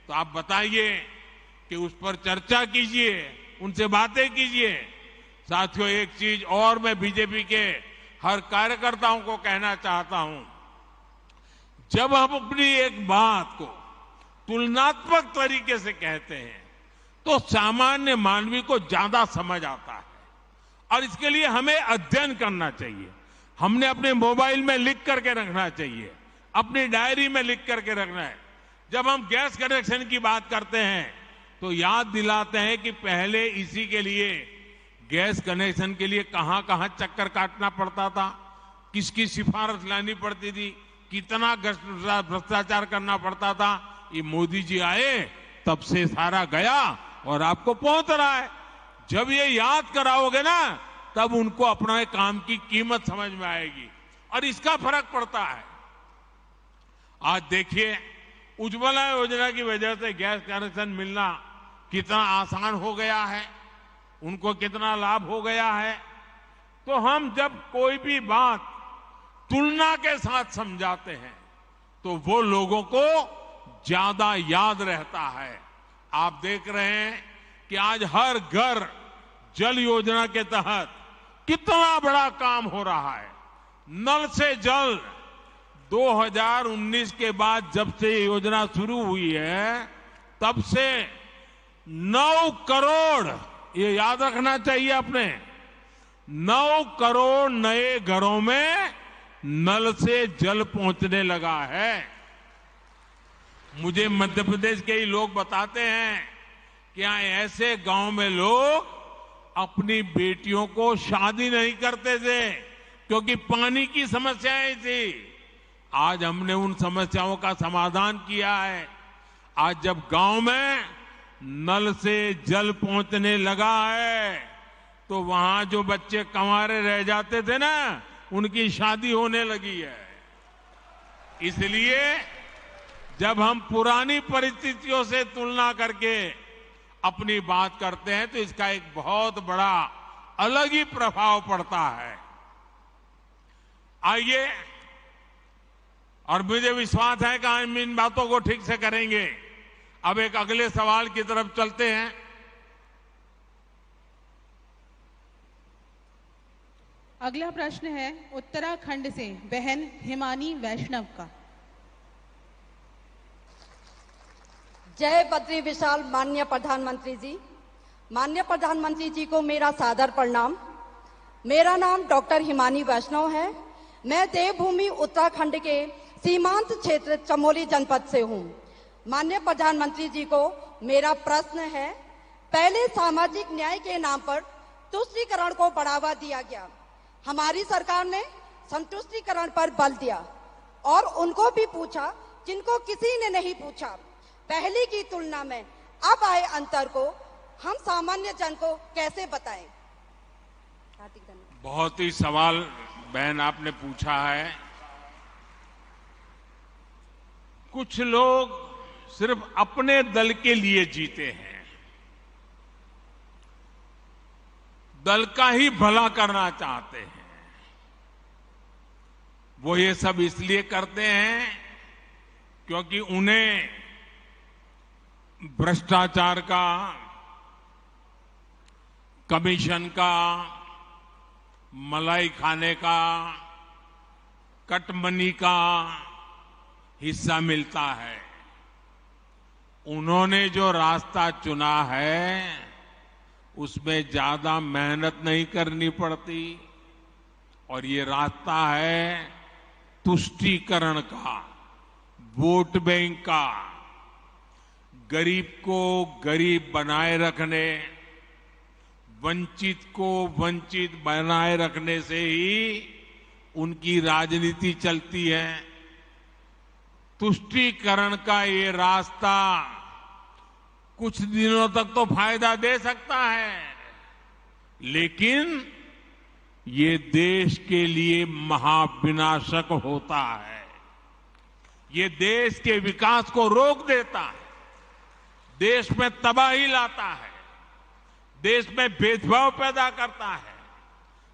A: तो आप बताइए कि उस पर चर्चा कीजिए, उनसे बातें कीजिए। साथियों, एक चीज और मैं बीजेपी के हर कार्यकर्ताओं को कहना चाहता हूं, जब हम अपनी एक बात को तुलनात्मक तरीके से कहते हैं तो सामान्य मानवी को ज्यादा समझ आता है और इसके लिए हमें अध्ययन करना चाहिए। हमने अपने मोबाइल में लिख करके रखना चाहिए, अपनी डायरी में लिख करके रखना है। जब हम गैस कनेक्शन की बात करते हैं तो याद दिलाते हैं कि पहले इसी के लिए गैस कनेक्शन के लिए कहां कहां चक्कर काटना पड़ता था, किसकी सिफारिश लानी पड़ती थी, कितना भ्रष्टाचार करना पड़ता था। ये मोदी जी आए तब से सारा गया और आपको पहुंच रहा है। जब ये याद कराओगे ना तब उनको अपना काम की कीमत समझ में आएगी और इसका फर्क पड़ता है। आज देखिए उज्ज्वला योजना की वजह से गैस कनेक्शन मिलना कितना आसान हो गया है, उनको कितना लाभ हो गया है। तो हम जब कोई भी बात तुलना के साथ समझाते हैं तो वो लोगों को ज्यादा याद रहता है। आप देख रहे हैं कि आज हर घर जल योजना के तहत कितना बड़ा काम हो रहा है। नल से जल 2019 के बाद जब से ये योजना शुरू हुई है तब से 9 करोड़, ये याद रखना चाहिए आपने, 9 करोड़ नए घरों में नल से जल पहुंचने लगा है। मुझे मध्य प्रदेश के ही लोग बताते हैं कि यहाँ ऐसे गांव में लोग अपनी बेटियों को शादी नहीं करते थे क्योंकि पानी की समस्याएं थी। आज हमने उन समस्याओं का समाधान किया है। आज जब गांव में नल से जल पहुंचने लगा है तो वहां जो बच्चे कंवारे रह जाते थे ना, उनकी शादी होने लगी है। इसलिए जब हम पुरानी परिस्थितियों से तुलना करके अपनी बात करते हैं तो इसका एक बहुत बड़ा अलग ही प्रभाव पड़ता है। आइए, और मुझे विश्वास है कि हम इन बातों को ठीक से करेंगे। अब एक अगले सवाल की तरफ चलते हैं।
C: अगला प्रश्न है उत्तराखंड से बहन हिमानी वैष्णव का।
G: जय बद्री विशाल माननीय प्रधानमंत्री जी। माननीय प्रधानमंत्री जी को मेरा सादर प्रणाम। मेरा नाम डॉक्टर हिमानी वैष्णव है। मैं देवभूमि उत्तराखंड के सीमांत क्षेत्र चमोली जनपद से हूँ। माननीय प्रधानमंत्री जी को मेरा प्रश्न है, पहले सामाजिक न्याय के नाम पर तुष्टीकरण को बढ़ावा दिया गया। हमारी सरकार ने संतुष्टीकरण पर बल दिया और उनको भी पूछा जिनको किसी ने नहीं पूछा। पहले की तुलना में अब आए अंतर को हम सामान्य जन को कैसे बताएं? हार्दिक धन्यवाद।
A: बहुत ही सवाल बहन आपने पूछा है। कुछ लोग सिर्फ अपने दल के लिए जीते हैं, दल का ही भला करना चाहते हैं। वो ये सब इसलिए करते हैं क्योंकि उन्हें भ्रष्टाचार का, कमीशन का, मलाई खाने का, कटमनी का हिस्सा मिलता है। उन्होंने जो रास्ता चुना है उसमें ज्यादा मेहनत नहीं करनी पड़ती और ये रास्ता है तुष्टीकरण का, वोट बैंक का। गरीब को गरीब बनाए रखने, वंचित को वंचित बनाए रखने से ही उनकी राजनीति चलती है। तुष्टीकरण का ये रास्ता कुछ दिनों तक तो फायदा दे सकता है, लेकिन ये देश के लिए महाविनाशक होता है। ये देश के विकास को रोक देता है, देश में तबाही लाता है, देश में भेदभाव पैदा करता है,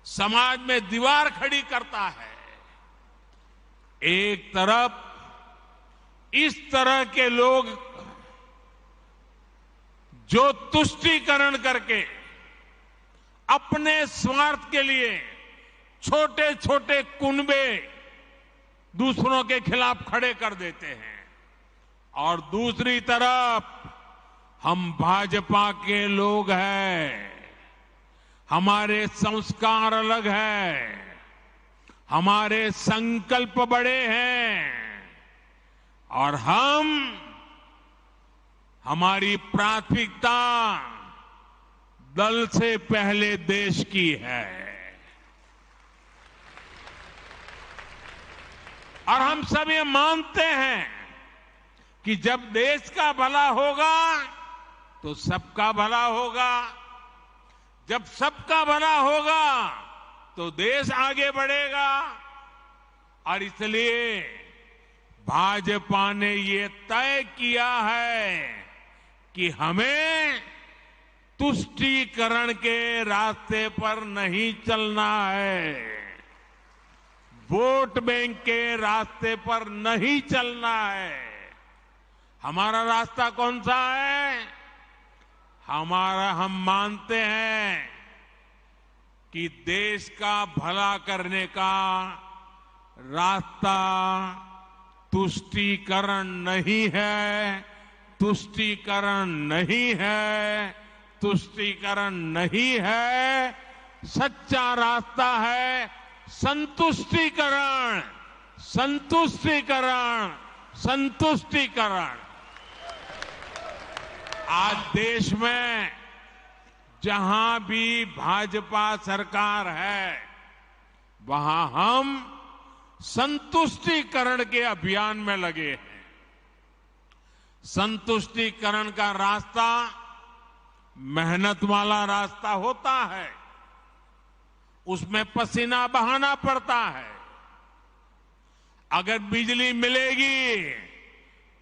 A: समाज में दीवार खड़ी करता है। एक तरफ इस तरह के लोग जो तुष्टीकरण करके अपने स्वार्थ के लिए छोटे छोटे कुनबे दूसरों के खिलाफ खड़े कर देते हैं, और दूसरी तरफ हम भाजपा के लोग हैं, हमारे संस्कार अलग हैं, हमारे संकल्प बड़े हैं और हमारी प्राथमिकता दल से पहले देश की है। और हम सब ये मानते हैं कि जब देश का भला होगा तो सबका भला होगा, जब सबका भला होगा तो देश आगे बढ़ेगा। और इसलिए भाजपा ने ये तय किया है कि हमें तुष्टीकरण के रास्ते पर नहीं चलना है, वोट बैंक के रास्ते पर नहीं चलना है। हमारा रास्ता कौन सा है? हम मानते हैं कि देश का भला करने का रास्ता तुष्टीकरण नहीं है, तुष्टीकरण नहीं है, तुष्टीकरण नहीं है। सच्चा रास्ता है संतुष्टीकरण, संतुष्टीकरण, संतुष्टीकरण। आज देश में जहां भी भाजपा सरकार है वहां हम संतुष्टीकरण के अभियान में लगे हैं। संतुष्टिकरण का रास्ता मेहनत वाला रास्ता होता है, उसमें पसीना बहाना पड़ता है। अगर बिजली मिलेगी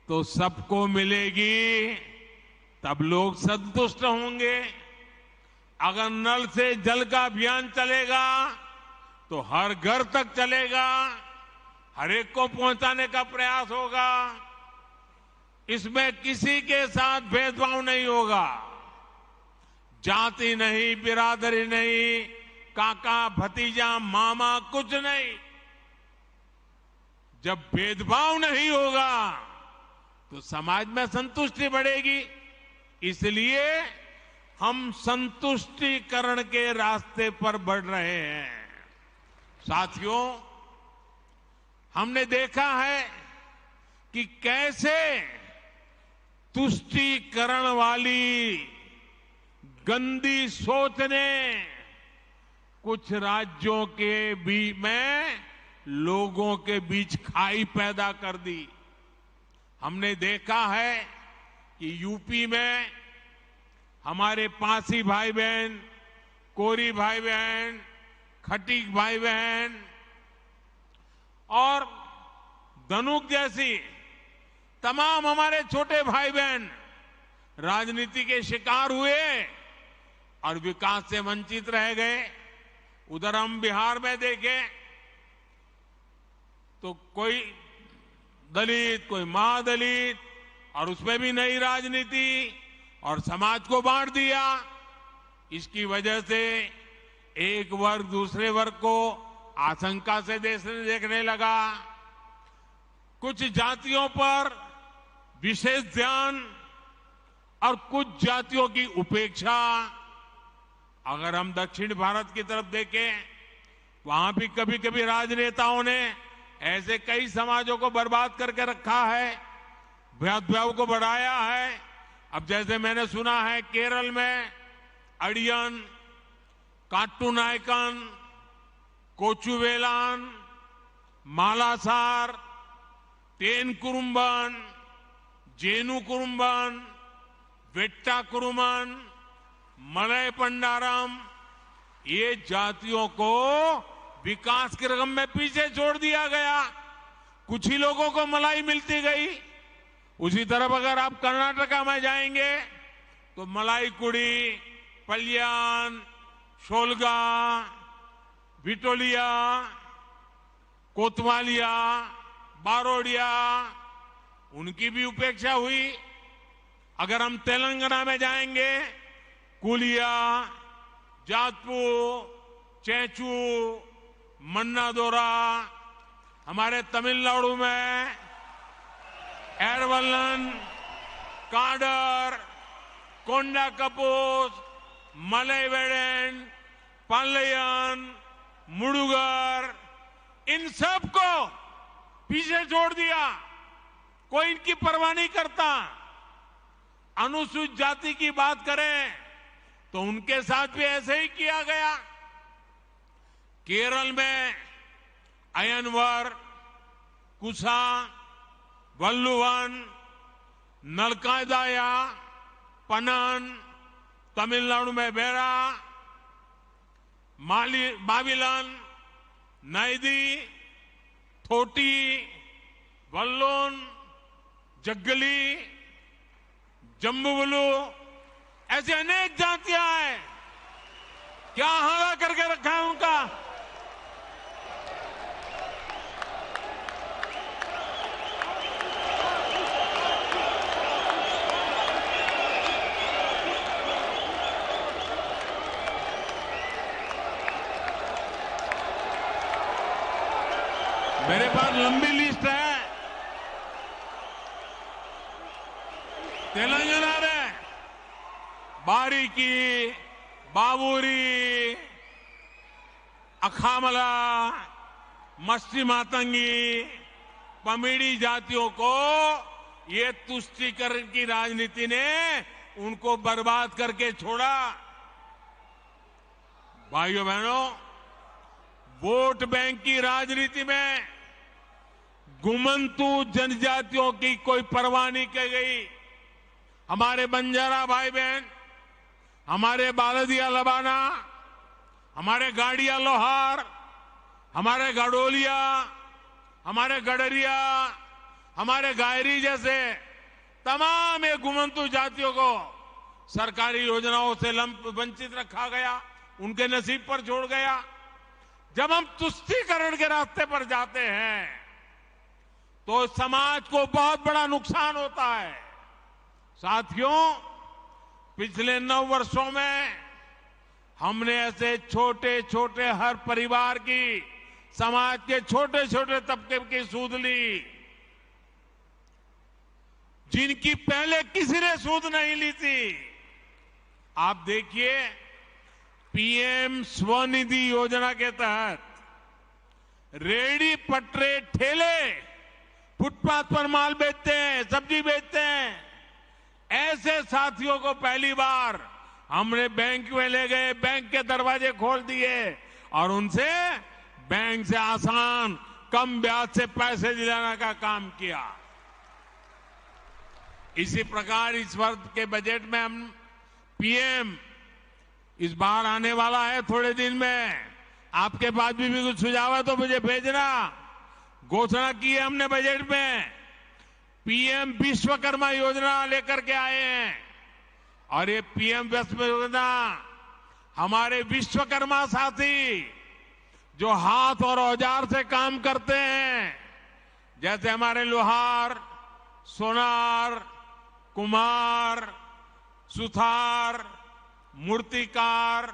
A: तो सबको मिलेगी, तब लोग संतुष्ट होंगे। अगर नल से जल का अभियान चलेगा तो हर घर तक चलेगा, हर एक को पहुंचाने का प्रयास होगा। इसमें किसी के साथ भेदभाव नहीं होगा, जाति नहीं, बिरादरी नहीं, काका भतीजा मामा कुछ नहीं। जब भेदभाव नहीं होगा तो समाज में संतुष्टि बढ़ेगी। इसलिए हम संतुष्टिकरण के रास्ते पर बढ़ रहे हैं। साथियों, हमने देखा है कि कैसे तुष्टीकरण वाली गंदी सोच ने कुछ राज्यों के बीच में लोगों के बीच खाई पैदा कर दी। हमने देखा है कि यूपी में हमारे पासी भाई बहन, कोरी भाई बहन, खटीक भाई बहन और धनुक जैसी तमाम हमारे छोटे भाई बहन राजनीति के शिकार हुए और विकास से वंचित रह गए। उधर हम बिहार में देखें तो कोई दलित, कोई महादलित, और उसमें भी नई राजनीति और समाज को बांट दिया। इसकी वजह से एक वर्ग दूसरे वर्ग को आशंका से देखने लगा। कुछ जातियों पर विशेष ध्यान और कुछ जातियों की उपेक्षा। अगर हम दक्षिण भारत की तरफ देखें, वहां भी कभी कभी राजनेताओं ने ऐसे कई समाजों को बर्बाद करके रखा है, भेदभाव को बढ़ाया है। अब जैसे मैंने सुना है केरल में अड़ियन, काट्टूनायकन, कोचुवेलान, मालासार, तेन कुरुम्बन, जेनु कुरुम्बन, वेट्टा कुरुमन, मलय पंडारम, ये जातियों को विकास के रकम में पीछे छोड़ दिया गया। कुछ ही लोगों को मलाई मिलती गई। उसी तरफ अगर आप कर्नाटका में जाएंगे तो मलाई कुड़ी, पल्यान, शोलगा, विटोलिया, कोतवालिया, बारोडिया, उनकी भी उपेक्षा हुई। अगर हम तेलंगाना में जाएंगे, कुलिया, जातपू, चेचू, मन्नादोरा, हमारे तमिलनाडु में एरवलन, काडर, कोंडा कपूस, मलयवेडन, पालयन, मुडुगर, इन सब को पीछे छोड़ दिया। कोई इनकी परवाह नहीं करता। अनुसूचित जाति की बात करें तो उनके साथ भी ऐसे ही किया गया। केरल में अयनवर, कुसा, वल्लुवन, नलकादाया, पनन, तमिलनाडु में बेरा, माविलन, नैदी, थोटी, वल्लोन, जग्गली, जम्बुवलू, ऐसे अनेक जातियां हैं। क्या हारा करके रखा है उनका? मेरे पास लंबी लिस्ट है। तेलंगाना में बारीकी, बाबूरी, अखामला, मस्ती मातंगी, पमीड़ी जातियों को ये तुष्टीकरण की राजनीति ने उनको बर्बाद करके छोड़ा। भाइयों बहनों, वोट बैंक की राजनीति में गुमंतु जनजातियों की कोई परवाह नहीं की गई। हमारे बंजारा भाई बहन, हमारे बालदिया लबाना, हमारे गाड़िया लोहार, हमारे गडोलिया, हमारे गडरिया, हमारे गायरी जैसे तमाम ये गुमंतु जातियों को सरकारी योजनाओं से वंचित रखा गया, उनके नसीब पर छोड़ गया। जब हम तुष्टीकरण के रास्ते पर जाते हैं तो समाज को बहुत बड़ा नुकसान होता है। साथियों, पिछले 9 वर्षों में हमने ऐसे छोटे छोटे हर परिवार की, समाज के छोटे छोटे तबके की सूद ली जिनकी पहले किसी ने सूद नहीं ली थी। आप देखिए, पीएम स्वनिधि योजना के तहत रेहड़ी पटरे ठेले फुटपाथ पर माल बेचते हैं, सब्जी बेचते हैं, ऐसे साथियों को पहली बार हमने बैंक में ले गए, बैंक के दरवाजे खोल दिए और उनसे बैंक से आसान कम ब्याज से पैसे दिलाने का काम किया। इसी प्रकार इस वर्ष के बजट में हम पीएम इस बार आने वाला है थोड़े दिन में, आपके पास भी कुछ सुझाव है तो मुझे भेजना। घोषणा की है हमने बजट में, पीएम विश्वकर्मा योजना लेकर के आए हैं और ये पीएम विश्वकर्मा योजना हमारे विश्वकर्मा साथी जो हाथ और औजार से काम करते हैं, जैसे हमारे लोहार, सोनार, कुम्हार, सुथार, मूर्तिकार,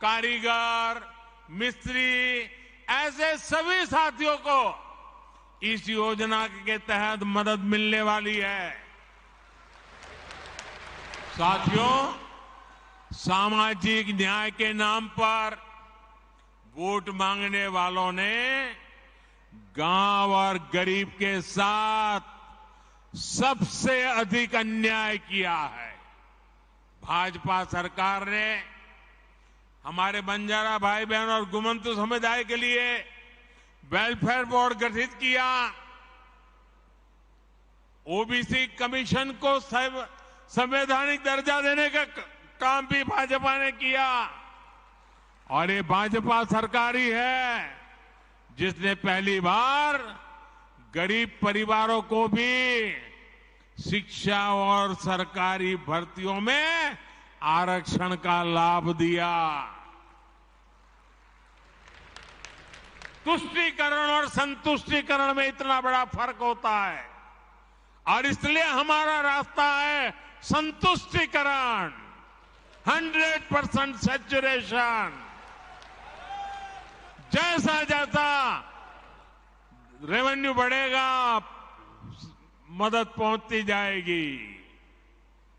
A: कारीगर, मिस्त्री, ऐसे सभी साथियों को इस योजना के तहत मदद मिलने वाली है। साथियों, सामाजिक न्याय के नाम पर वोट मांगने वालों ने गांव और गरीब के साथ सबसे अधिक अन्याय किया है। भाजपा सरकार ने हमारे बंजारा भाई बहन और गुमंतु समुदाय के लिए वेलफेयर बोर्ड गठित किया, ओबीसी कमीशन को संवैधानिक दर्जा देने का काम भी भाजपा ने किया और ये भाजपा सरकार ही है जिसने पहली बार गरीब परिवारों को भी शिक्षा और सरकारी भर्तियों में आरक्षण का लाभ दिया। तुष्टीकरण और संतुष्टीकरण में इतना बड़ा फर्क होता है और इसलिए हमारा रास्ता है संतुष्टीकरण, 100% सैचुरेशन। जैसा जैसा रेवेन्यू बढ़ेगा, मदद पहुंचती जाएगी।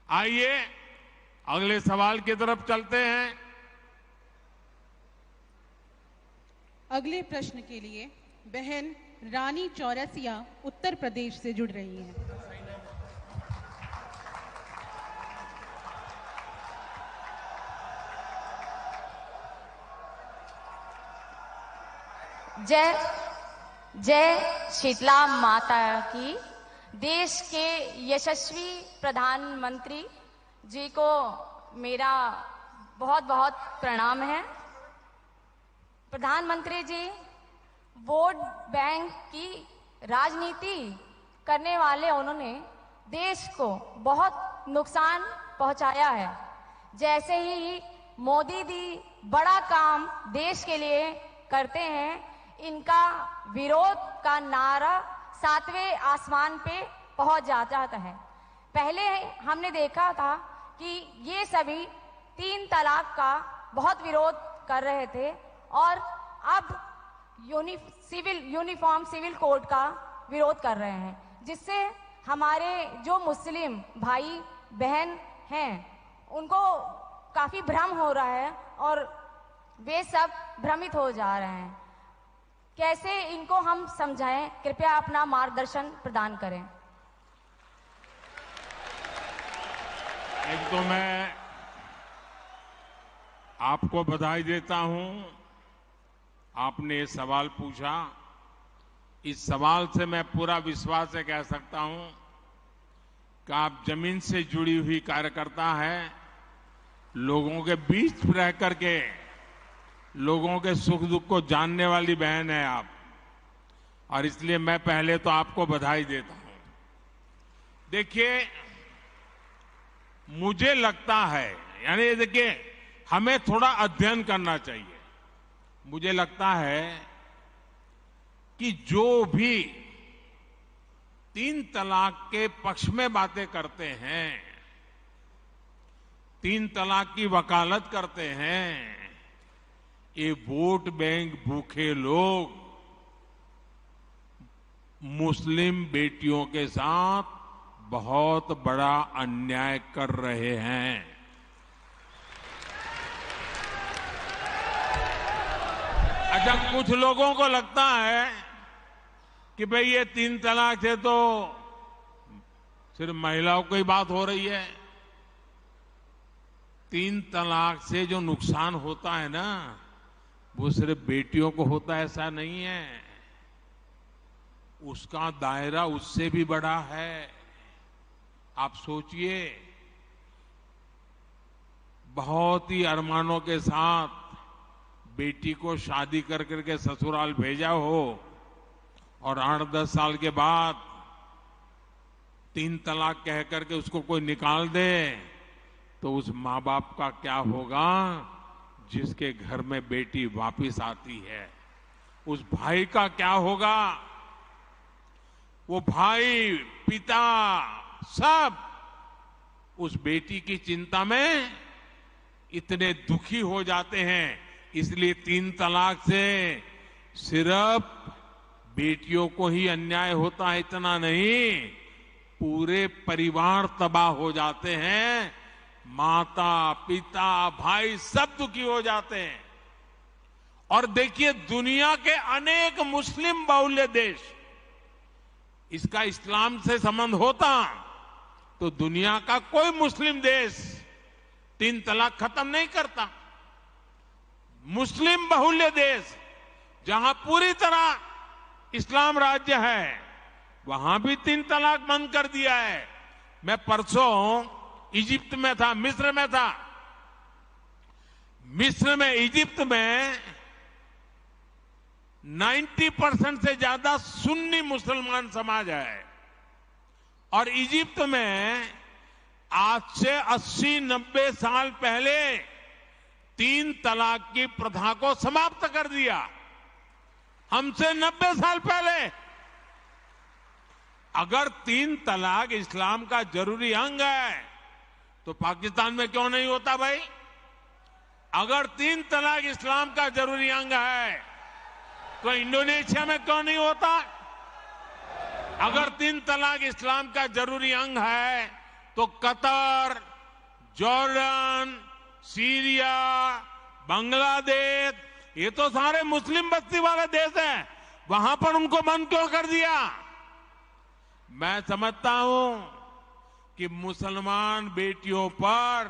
A: आइए अगले सवाल की तरफ चलते हैं।
C: अगले प्रश्न के लिए बहन रानी चौरसिया उत्तर प्रदेश से जुड़ रही हैं।
H: जय जय शीतला माता की। देश के यशस्वी प्रधानमंत्री जी को मेरा बहुत बहुत प्रणाम है। प्रधानमंत्री जी वोट बैंक की राजनीति करने वाले उन्होंने देश को बहुत नुकसान पहुंचाया है। जैसे ही मोदी जी बड़ा काम देश के लिए करते हैं, इनका विरोध का नारा 7वें आसमान पे पहुंच जाता है। पहले हमने देखा था कि ये सभी 3 तलाक का बहुत विरोध कर रहे थे और अब यूनिफॉर्म सिविल कोड का विरोध कर रहे हैं, जिससे हमारे जो मुस्लिम भाई बहन हैं उनको काफी भ्रम हो रहा है और वे सब भ्रमित हो जा रहे हैं। कैसे इनको हम समझाएं? कृपया अपना मार्गदर्शन प्रदान करें।
A: एक तो मैं आपको बधाई देता हूं, आपने सवाल पूछा इस सवाल से मैं पूरा विश्वास से कह सकता हूं कि आप जमीन से जुड़ी हुई कार्यकर्ता है, लोगों के बीच रह करके लोगों के सुख दुख को जानने वाली बहन है आप, और इसलिए मैं पहले तो आपको बधाई देता हूं। देखिए, मुझे लगता है, यानी देखिए, हमें थोड़ा अध्ययन करना चाहिए। मुझे लगता है कि जो भी 3 तलाक के पक्ष में बातें करते हैं, 3 तलाक की वकालत करते हैं, ये वोट बैंक भूखे लोग मुस्लिम बेटियों के साथ बहुत बड़ा अन्याय कर रहे हैं। अच्छा, कुछ लोगों को लगता है कि भाई ये 3 तलाक से तो सिर्फ महिलाओं की बात हो रही है। 3 तलाक से जो नुकसान होता है ना, वो सिर्फ बेटियों को होता है ऐसा नहीं है, उसका दायरा उससे भी बड़ा है। आप सोचिए, बहुत ही अरमानों के साथ बेटी को शादी कर करके ससुराल भेजा हो और 8-10 साल के बाद 3 तलाक कह करके उसको कोई निकाल दे, तो उस माँ बाप का क्या होगा जिसके घर में बेटी वापिस आती है? उस भाई का क्या होगा? वो भाई, पिता, सब उस बेटी की चिंता में इतने दुखी हो जाते हैं। इसलिए 3 तलाक से सिर्फ बेटियों को ही अन्याय होता है इतना नहीं, पूरे परिवार तबाह हो जाते हैं, माता, पिता, भाई सब दुखी हो जाते हैं। और देखिए, दुनिया के अनेक मुस्लिम बहुल्य देश, इसका इस्लाम से संबंध होता तो दुनिया का कोई मुस्लिम देश 3 तलाक खत्म नहीं करता। मुस्लिम बहुल्य देश जहां पूरी तरह इस्लाम राज्य है, वहां भी 3 तलाक बंद कर दिया है। मैं परसों इजिप्ट में था, मिस्र में था। मिस्र में, इजिप्ट में 90% से ज्यादा सुन्नी मुसलमान समाज है, और इजिप्ट में आज से 80-90 साल पहले 3 तलाक की प्रथा को समाप्त कर दिया। हमसे 90 साल पहले। अगर 3 तलाक इस्लाम का जरूरी अंग है तो पाकिस्तान में क्यों नहीं होता भाई? अगर 3 तलाक इस्लाम का जरूरी अंग है तो इंडोनेशिया में क्यों नहीं होता? अगर 3 तलाक इस्लाम का जरूरी अंग है तो कतर, जॉर्डन, सीरिया, बांग्लादेश, ये तो सारे मुस्लिम बस्ती वाले देश हैं, वहां पर उनको बंद क्यों कर दिया? मैं समझता हूं कि मुसलमान बेटियों पर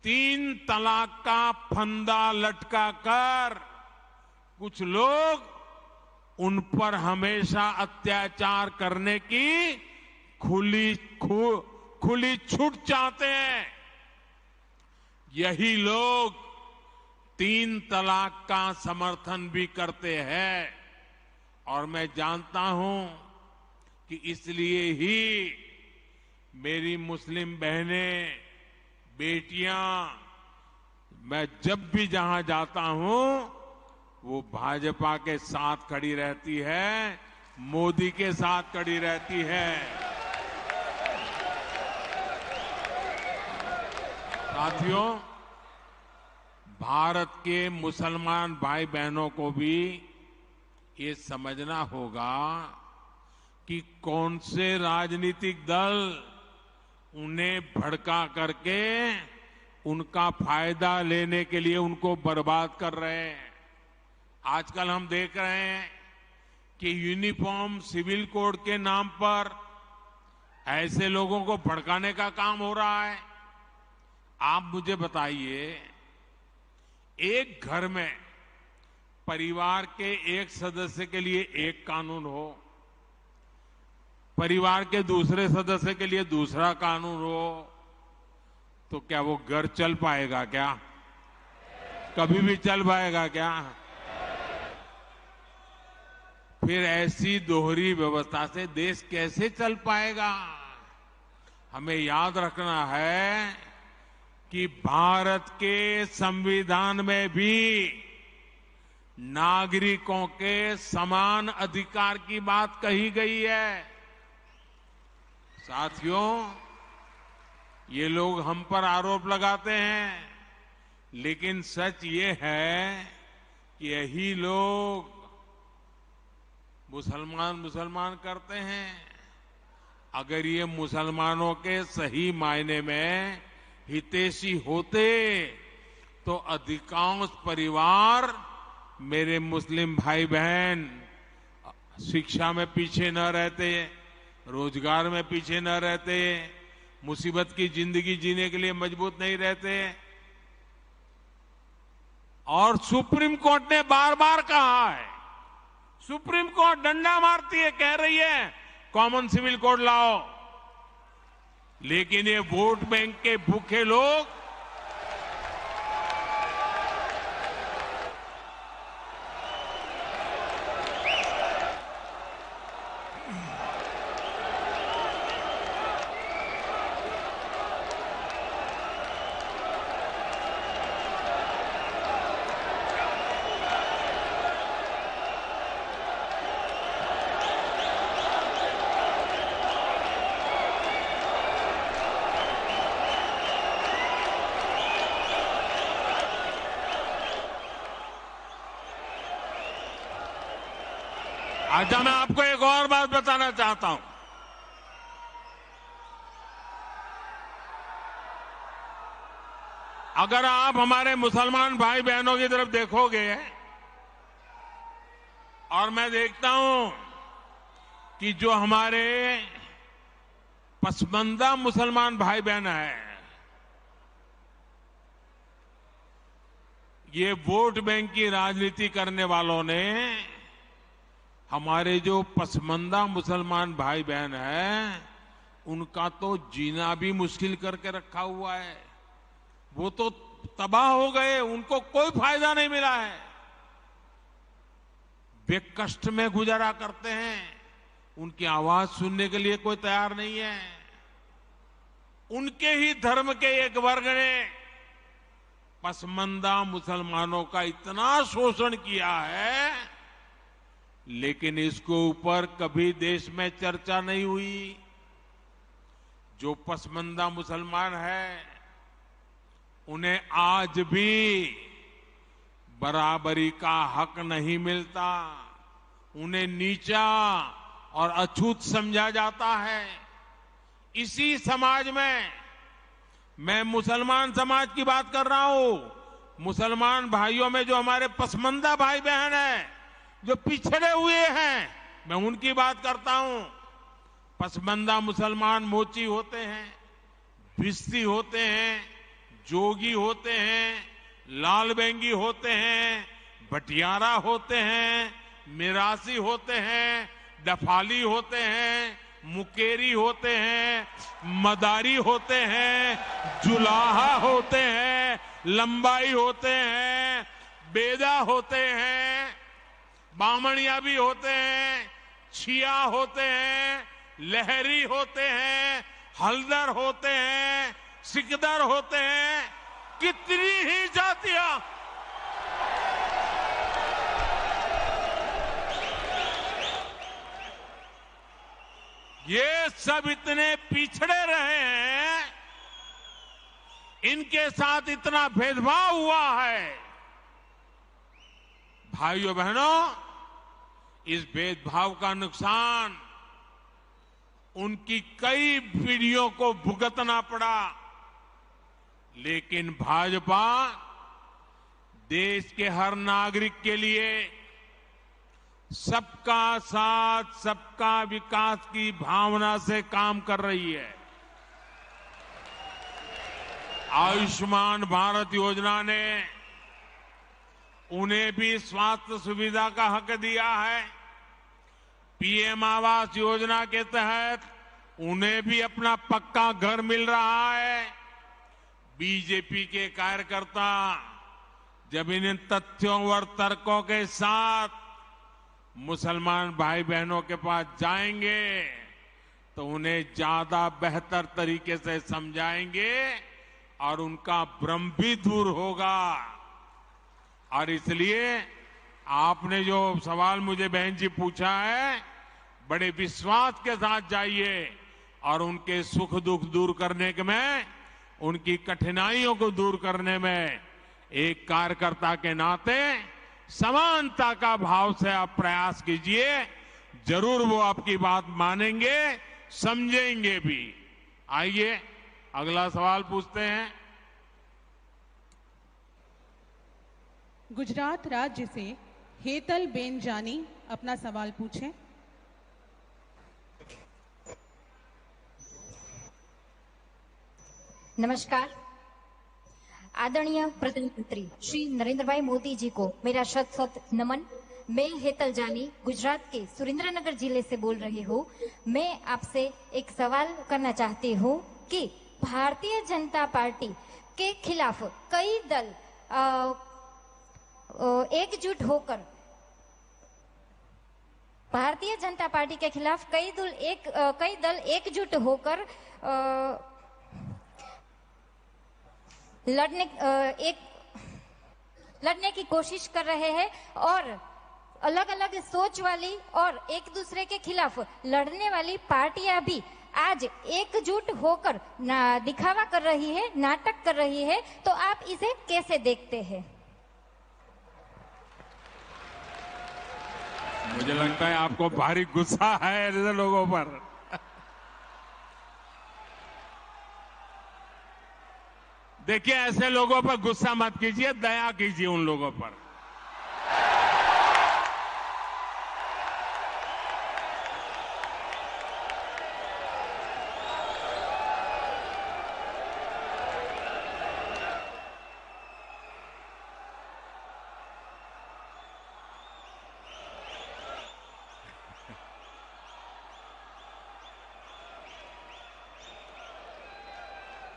A: 3 तलाक का फंदा लटका कर कुछ लोग उन पर हमेशा अत्याचार करने की खुली छूट चाहते हैं। यही लोग 3 तलाक का समर्थन भी करते हैं, और मैं जानता हूं कि इसलिए ही मेरी मुस्लिम बहनें, बेटियां, मैं जब भी जहां जाता हूं वो भाजपा के साथ खड़ी रहती है, मोदी के साथ खड़ी रहती है। साथियों, भारत के मुसलमान भाई बहनों को भी ये समझना होगा कि कौन से राजनीतिक दल उन्हें भड़का करके उनका फायदा लेने के लिए उनको बर्बाद कर रहे हैं। आजकल हम देख रहे हैं कि यूनिफॉर्म सिविल कोड के नाम पर ऐसे लोगों को भड़काने का काम हो रहा है। आप मुझे बताइए, एक घर में परिवार के एक सदस्य के लिए एक कानून हो, परिवार के दूसरे सदस्य के लिए दूसरा कानून हो, तो क्या वो घर चल पाएगा क्या? कभी भी चल पाएगा क्या? फिर ऐसी दोहरी व्यवस्था से देश कैसे चल पाएगा? हमें याद रखना है कि भारत के संविधान में भी नागरिकों के समान अधिकार की बात कही गई है। साथियों, ये लोग हम पर आरोप लगाते हैं, लेकिन सच ये है कि यही लोग मुसलमान करते हैं। अगर ये मुसलमानों के सही मायने में हितैषी होते तो अधिकांश परिवार, मेरे मुस्लिम भाई बहन, शिक्षा में पीछे न रहते, रोजगार में पीछे न रहते, मुसीबत की जिंदगी जीने के लिए मजबूत नहीं रहते। और सुप्रीम कोर्ट ने बार बार कहा है, सुप्रीम कोर्ट डंडा मारती है, कह रही है कॉमन सिविल कोड लाओ, लेकिन ये वोट बैंक के भूखे लोग अच्छा, मैं आपको एक और बात बताना चाहता हूं। अगर आप हमारे मुसलमान भाई बहनों की तरफ देखोगे और मैं देखता हूं कि जो हमारे पसमानदा मुसलमान भाई बहन हैं, ये वोट बैंक की राजनीति करने वालों ने हमारे जो पसमानदा मुसलमान भाई बहन हैं, उनका तो जीना भी मुश्किल करके रखा हुआ है। वो तो तबाह हो गए, उनको कोई फायदा नहीं मिला है। वे कष्ट में गुजारा करते हैं, उनकी आवाज सुनने के लिए कोई तैयार नहीं है। उनके ही धर्म के एक वर्ग ने पसमानदा मुसलमानों का इतना शोषण किया है, लेकिन इसके ऊपर कभी देश में चर्चा नहीं हुई। जो पसमानदा मुसलमान है, उन्हें आज भी बराबरी का हक नहीं मिलता, उन्हें नीचा और अछूत समझा जाता है। इसी समाज में मैं मुसलमान समाज की बात कर रहा हूं। मुसलमान भाइयों में जो हमारे पसमानदा भाई बहन हैं, जो पिछड़े हुए हैं, मैं उनकी बात करता हूं। पसमानदा मुसलमान मोची होते हैं, भिस्ती होते हैं, जोगी होते हैं, लाल बेंगी होते हैं, भटियारा होते हैं, मिरासी होते हैं, डफाली होते हैं, मुकेरी होते हैं, मदारी होते हैं, जुलाहा होते हैं, लंबाई होते हैं, बेदा होते हैं, बामणिया भी होते हैं, छिया होते हैं, लहरी होते हैं, हल्दर होते हैं, सिकदर होते हैं, कितनी ही जातियां। ये सब इतने पिछड़े रहे हैं, इनके साथ इतना भेदभाव हुआ है। भाइयों बहनों, इस भेदभाव का नुकसान उनकी कई पीढ़ियों को भुगतना पड़ा, लेकिन भाजपा देश के हर नागरिक के लिए सबका साथ सबका विकास की भावना से काम कर रही है। आयुष्मान भारत योजना ने उन्हें भी स्वास्थ्य सुविधा का हक दिया है। पीएम आवास योजना के तहत उन्हें भी अपना पक्का घर मिल रहा है। बीजेपी के कार्यकर्ता जब इन तथ्यों और तर्कों के साथ मुसलमान भाई बहनों के पास जाएंगे तो उन्हें ज्यादा बेहतर तरीके से समझाएंगे और उनका भ्रम भी दूर होगा। और इसलिए आपने जो सवाल मुझे बहन जी पूछा है, बड़े विश्वास के साथ जाइए और उनके सुख दुख दूर करने में, उनकी कठिनाइयों को दूर करने में एक कार्यकर्ता के नाते समानता का भाव से आप प्रयास कीजिए। जरूर वो आपकी बात मानेंगे, समझेंगे भी। आइए अगला सवाल पूछते हैं।
C: गुजरात राज्य से हेतल बेन जानी अपना सवाल पूछें।
I: नमस्कार। आदरणीय प्रधानमंत्री श्री नरेंद्र भाई मोदी जी को मेरा शत शत नमन। मैं हेतल जानी गुजरात के सुरेंद्रनगर जिले से बोल रही हूँ। मैं आपसे एक सवाल करना चाहती हूँ कि भारतीय जनता पार्टी के खिलाफ कई दल एकजुट होकर, भारतीय जनता पार्टी के खिलाफ कई दल एकजुट होकर लड़ने की कोशिश कर रहे हैं और अलग अलग सोच वाली और एक दूसरे के खिलाफ लड़ने वाली पार्टियां भी आज एकजुट होकर दिखावा कर रही है, नाटक कर रही है। तो आप इसे कैसे देखते हैं?
A: मुझे लगता है आपको भारी गुस्सा है ऐसे लोगों पर। देखिए, ऐसे लोगों पर गुस्सा मत कीजिए, दया कीजिए उन लोगों पर।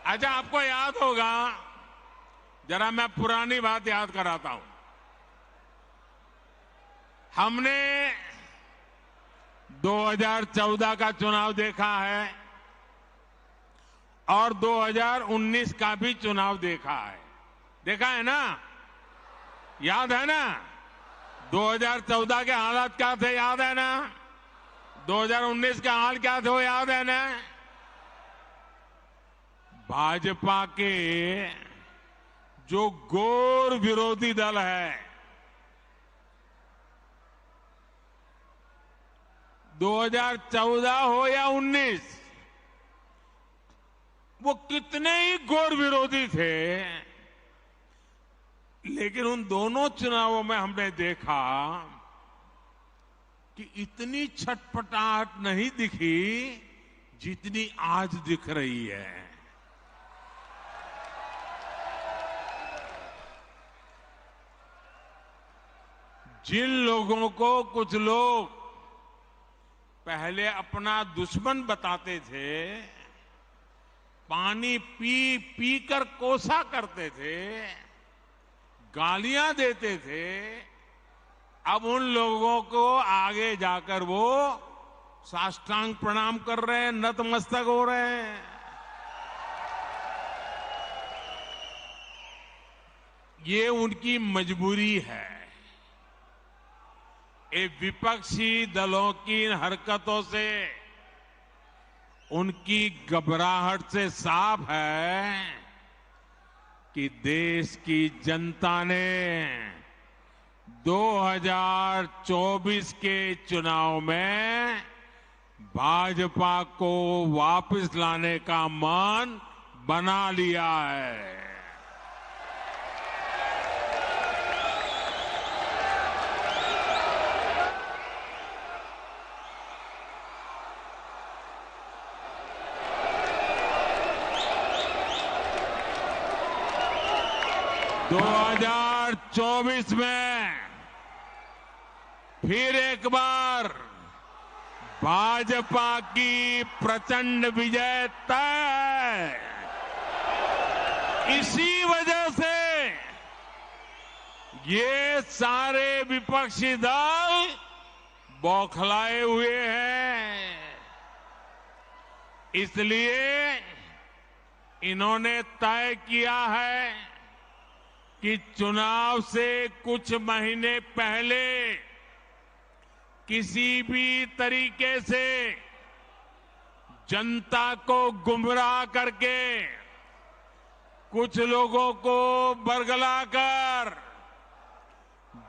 A: अच्छा, आपको याद होगा, जरा मैं पुरानी बात याद कराता हूं। हमने 2014 का चुनाव देखा है और 2019 का भी चुनाव देखा है। देखा है ना? याद है ना? 2014 के हालात क्या थे, याद है ना? 2019 के हाल क्या थे, वो याद है ना? भाजपा के जो घोर विरोधी दल है, 2014 हो या 19, वो कितने ही घोर विरोधी थे, लेकिन उन दोनों चुनावों में हमने देखा कि इतनी छटपटाहट नहीं दिखी जितनी आज दिख रही है। जिन लोगों को कुछ लोग पहले अपना दुश्मन बताते थे, पानी पी पी कर कोसा करते थे, गालियां देते थे, अब उन लोगों को आगे जाकर वो साष्टांग प्रणाम कर रहे हैं, नतमस्तक हो रहे हैं। ये उनकी मजबूरी है। ये विपक्षी दलों की हरकतों से, उनकी घबराहट से साफ है कि देश की जनता ने 2024 के चुनाव में भाजपा को वापस लाने का मन बना लिया है। 2024 में फिर एक बार भाजपा की प्रचंड विजय तय है। इसी वजह से ये सारे विपक्षी दल बौखलाए हुए हैं। इसलिए इन्होंने तय किया है कि चुनाव से कुछ महीने पहले किसी भी तरीके से जनता को गुमराह करके कुछ लोगों को बरगलाकर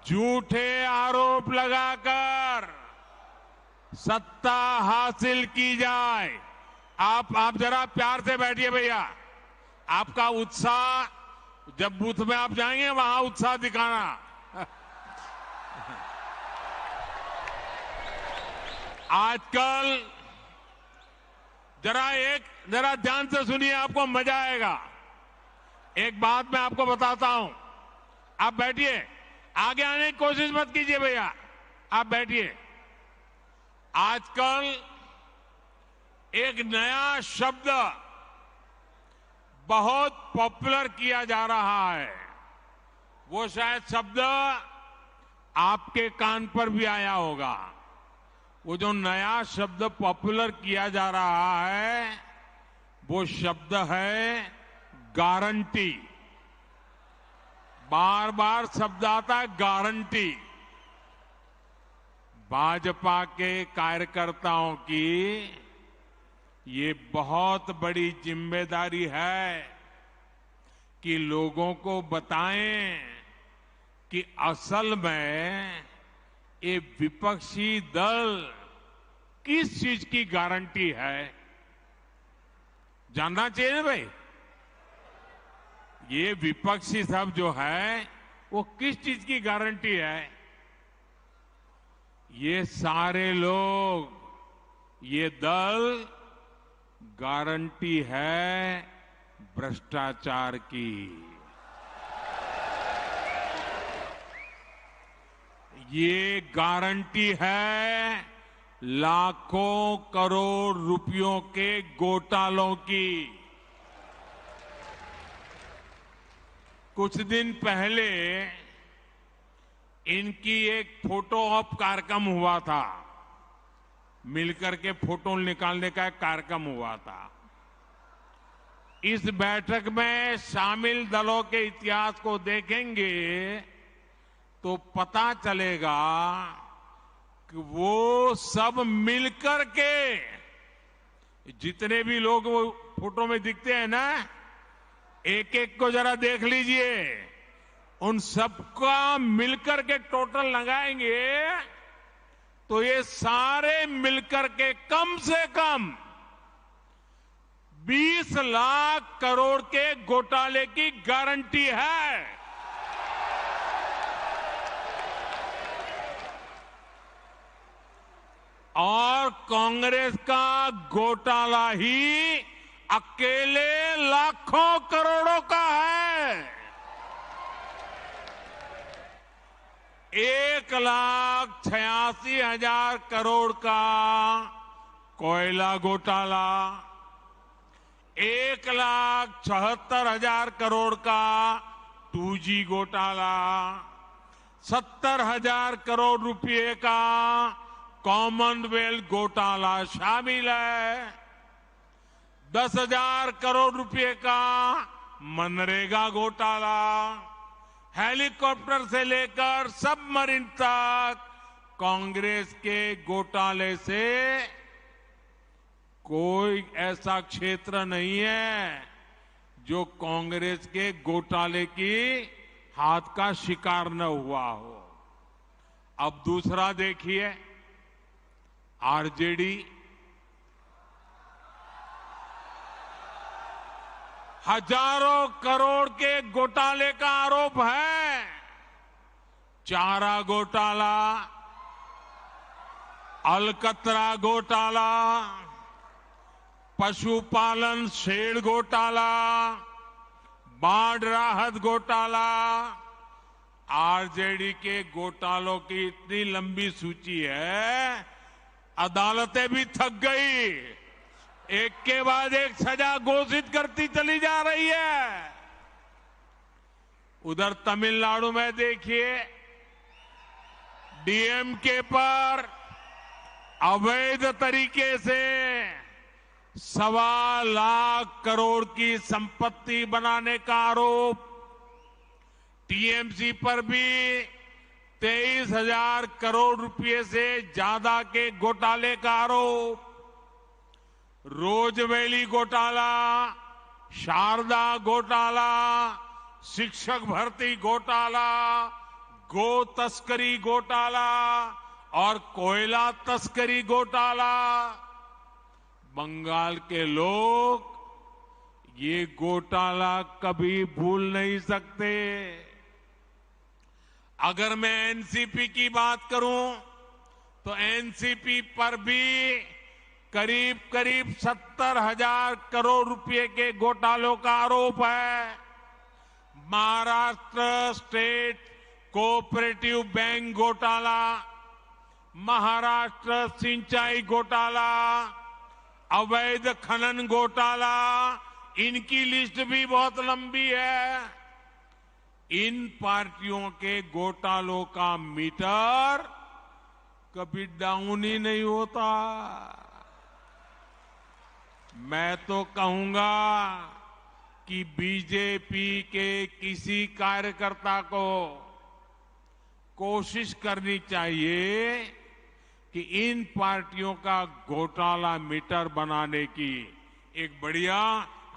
A: झूठे आरोप लगाकर सत्ता हासिल की जाए। आप जरा प्यार से बैठिए भैया। आपका उत्साह जब बूथ में आप जाएंगे वहां उत्साह दिखाना। आजकल जरा ध्यान से सुनिए, आपको मजा आएगा। एक बात मैं आपको बताता हूं। आप बैठिए, आगे आने की कोशिश मत कीजिए भैया, आप बैठिए। आजकल एक नया शब्द बहुत पॉपुलर किया जा रहा है। वो शायद शब्द आपके कान पर भी आया होगा। वो जो नया शब्द पॉपुलर किया जा रहा है वो शब्द है गारंटी। बार बार शब्द आता है गारंटी। भाजपा के कार्यकर्ताओं की ये बहुत बड़ी जिम्मेदारी है कि लोगों को बताएं कि असल में ये विपक्षी दल किस चीज की गारंटी है। जानना चाहिए ना भाई, ये विपक्षी सब जो है वो किस चीज की गारंटी है। ये सारे लोग, ये दल गारंटी है भ्रष्टाचार की। ये गारंटी है लाखों करोड़ रुपयों के घोटालों की। कुछ दिन पहले इनकी एक फोटो ऑप कार्यक्रम हुआ था। मिलकर के फोटो निकालने का एक कार्यक्रम हुआ था। इस बैठक में शामिल दलों के इतिहास को देखेंगे तो पता चलेगा कि वो सब मिलकर के, जितने भी लोग वो फोटो में दिखते हैं ना, एक एक को जरा देख लीजिए। उन सबका मिलकर के टोटल लगाएंगे तो ये सारे मिलकर के कम से कम 20 लाख करोड़ के घोटाले की गारंटी है। और कांग्रेस का घोटाला ही अकेले लाखों करोड़ों का है। 1,86,000 करोड़ का कोयला घोटाला, 1,76,000 करोड़ का 2G घोटाला, 70,000 करोड़ रुपए का कॉमनवेल्थ घोटाला शामिल है, 10,000 करोड़ रुपए का मनरेगा घोटाला, हेलीकॉप्टर से लेकर सबमरीन तक कांग्रेस के घोटाले से कोई ऐसा क्षेत्र नहीं है जो कांग्रेस के घोटाले की हाथ का शिकार न हुआ हो। अब दूसरा देखिए, आरजेडी, हजारों करोड़ के घोटाले का आरोप है। चारा घोटाला, अलकतरा घोटाला, पशुपालन शेड घोटाला, बाढ़ राहत घोटाला, आरजेडी के घोटालों की इतनी लंबी सूची है, अदालतें भी थक गई, एक के बाद एक सजा घोषित करती चली जा रही है। उधर तमिलनाडु में देखिए, डीएमके पर अवैध तरीके से 1.25 लाख करोड़ की संपत्ति बनाने का आरोप, टीएमसी पर भी 23,000 करोड़ रुपए से ज्यादा के घोटाले का आरोप, रोजवेली घोटाला, शारदा घोटाला, शिक्षक भर्ती घोटाला, गो तस्करी घोटाला और कोयला तस्करी घोटाला। बंगाल के लोग ये घोटाला कभी भूल नहीं सकते। अगर मैं एनसीपी की बात करूं तो एनसीपी पर भी करीब करीब 70,000 करोड़ रुपए के घोटालों का आरोप है। महाराष्ट्र स्टेट कोऑपरेटिव बैंक घोटाला, महाराष्ट्र सिंचाई घोटाला, अवैध खनन घोटाला, इनकी लिस्ट भी बहुत लंबी है। इन पार्टियों के घोटालों का मीटर कभी डाउन ही नहीं होता। मैं तो कहूंगा कि बीजेपी के किसी कार्यकर्ता को कोशिश करनी चाहिए कि इन पार्टियों का घोटाला मीटर बनाने की एक बढ़िया,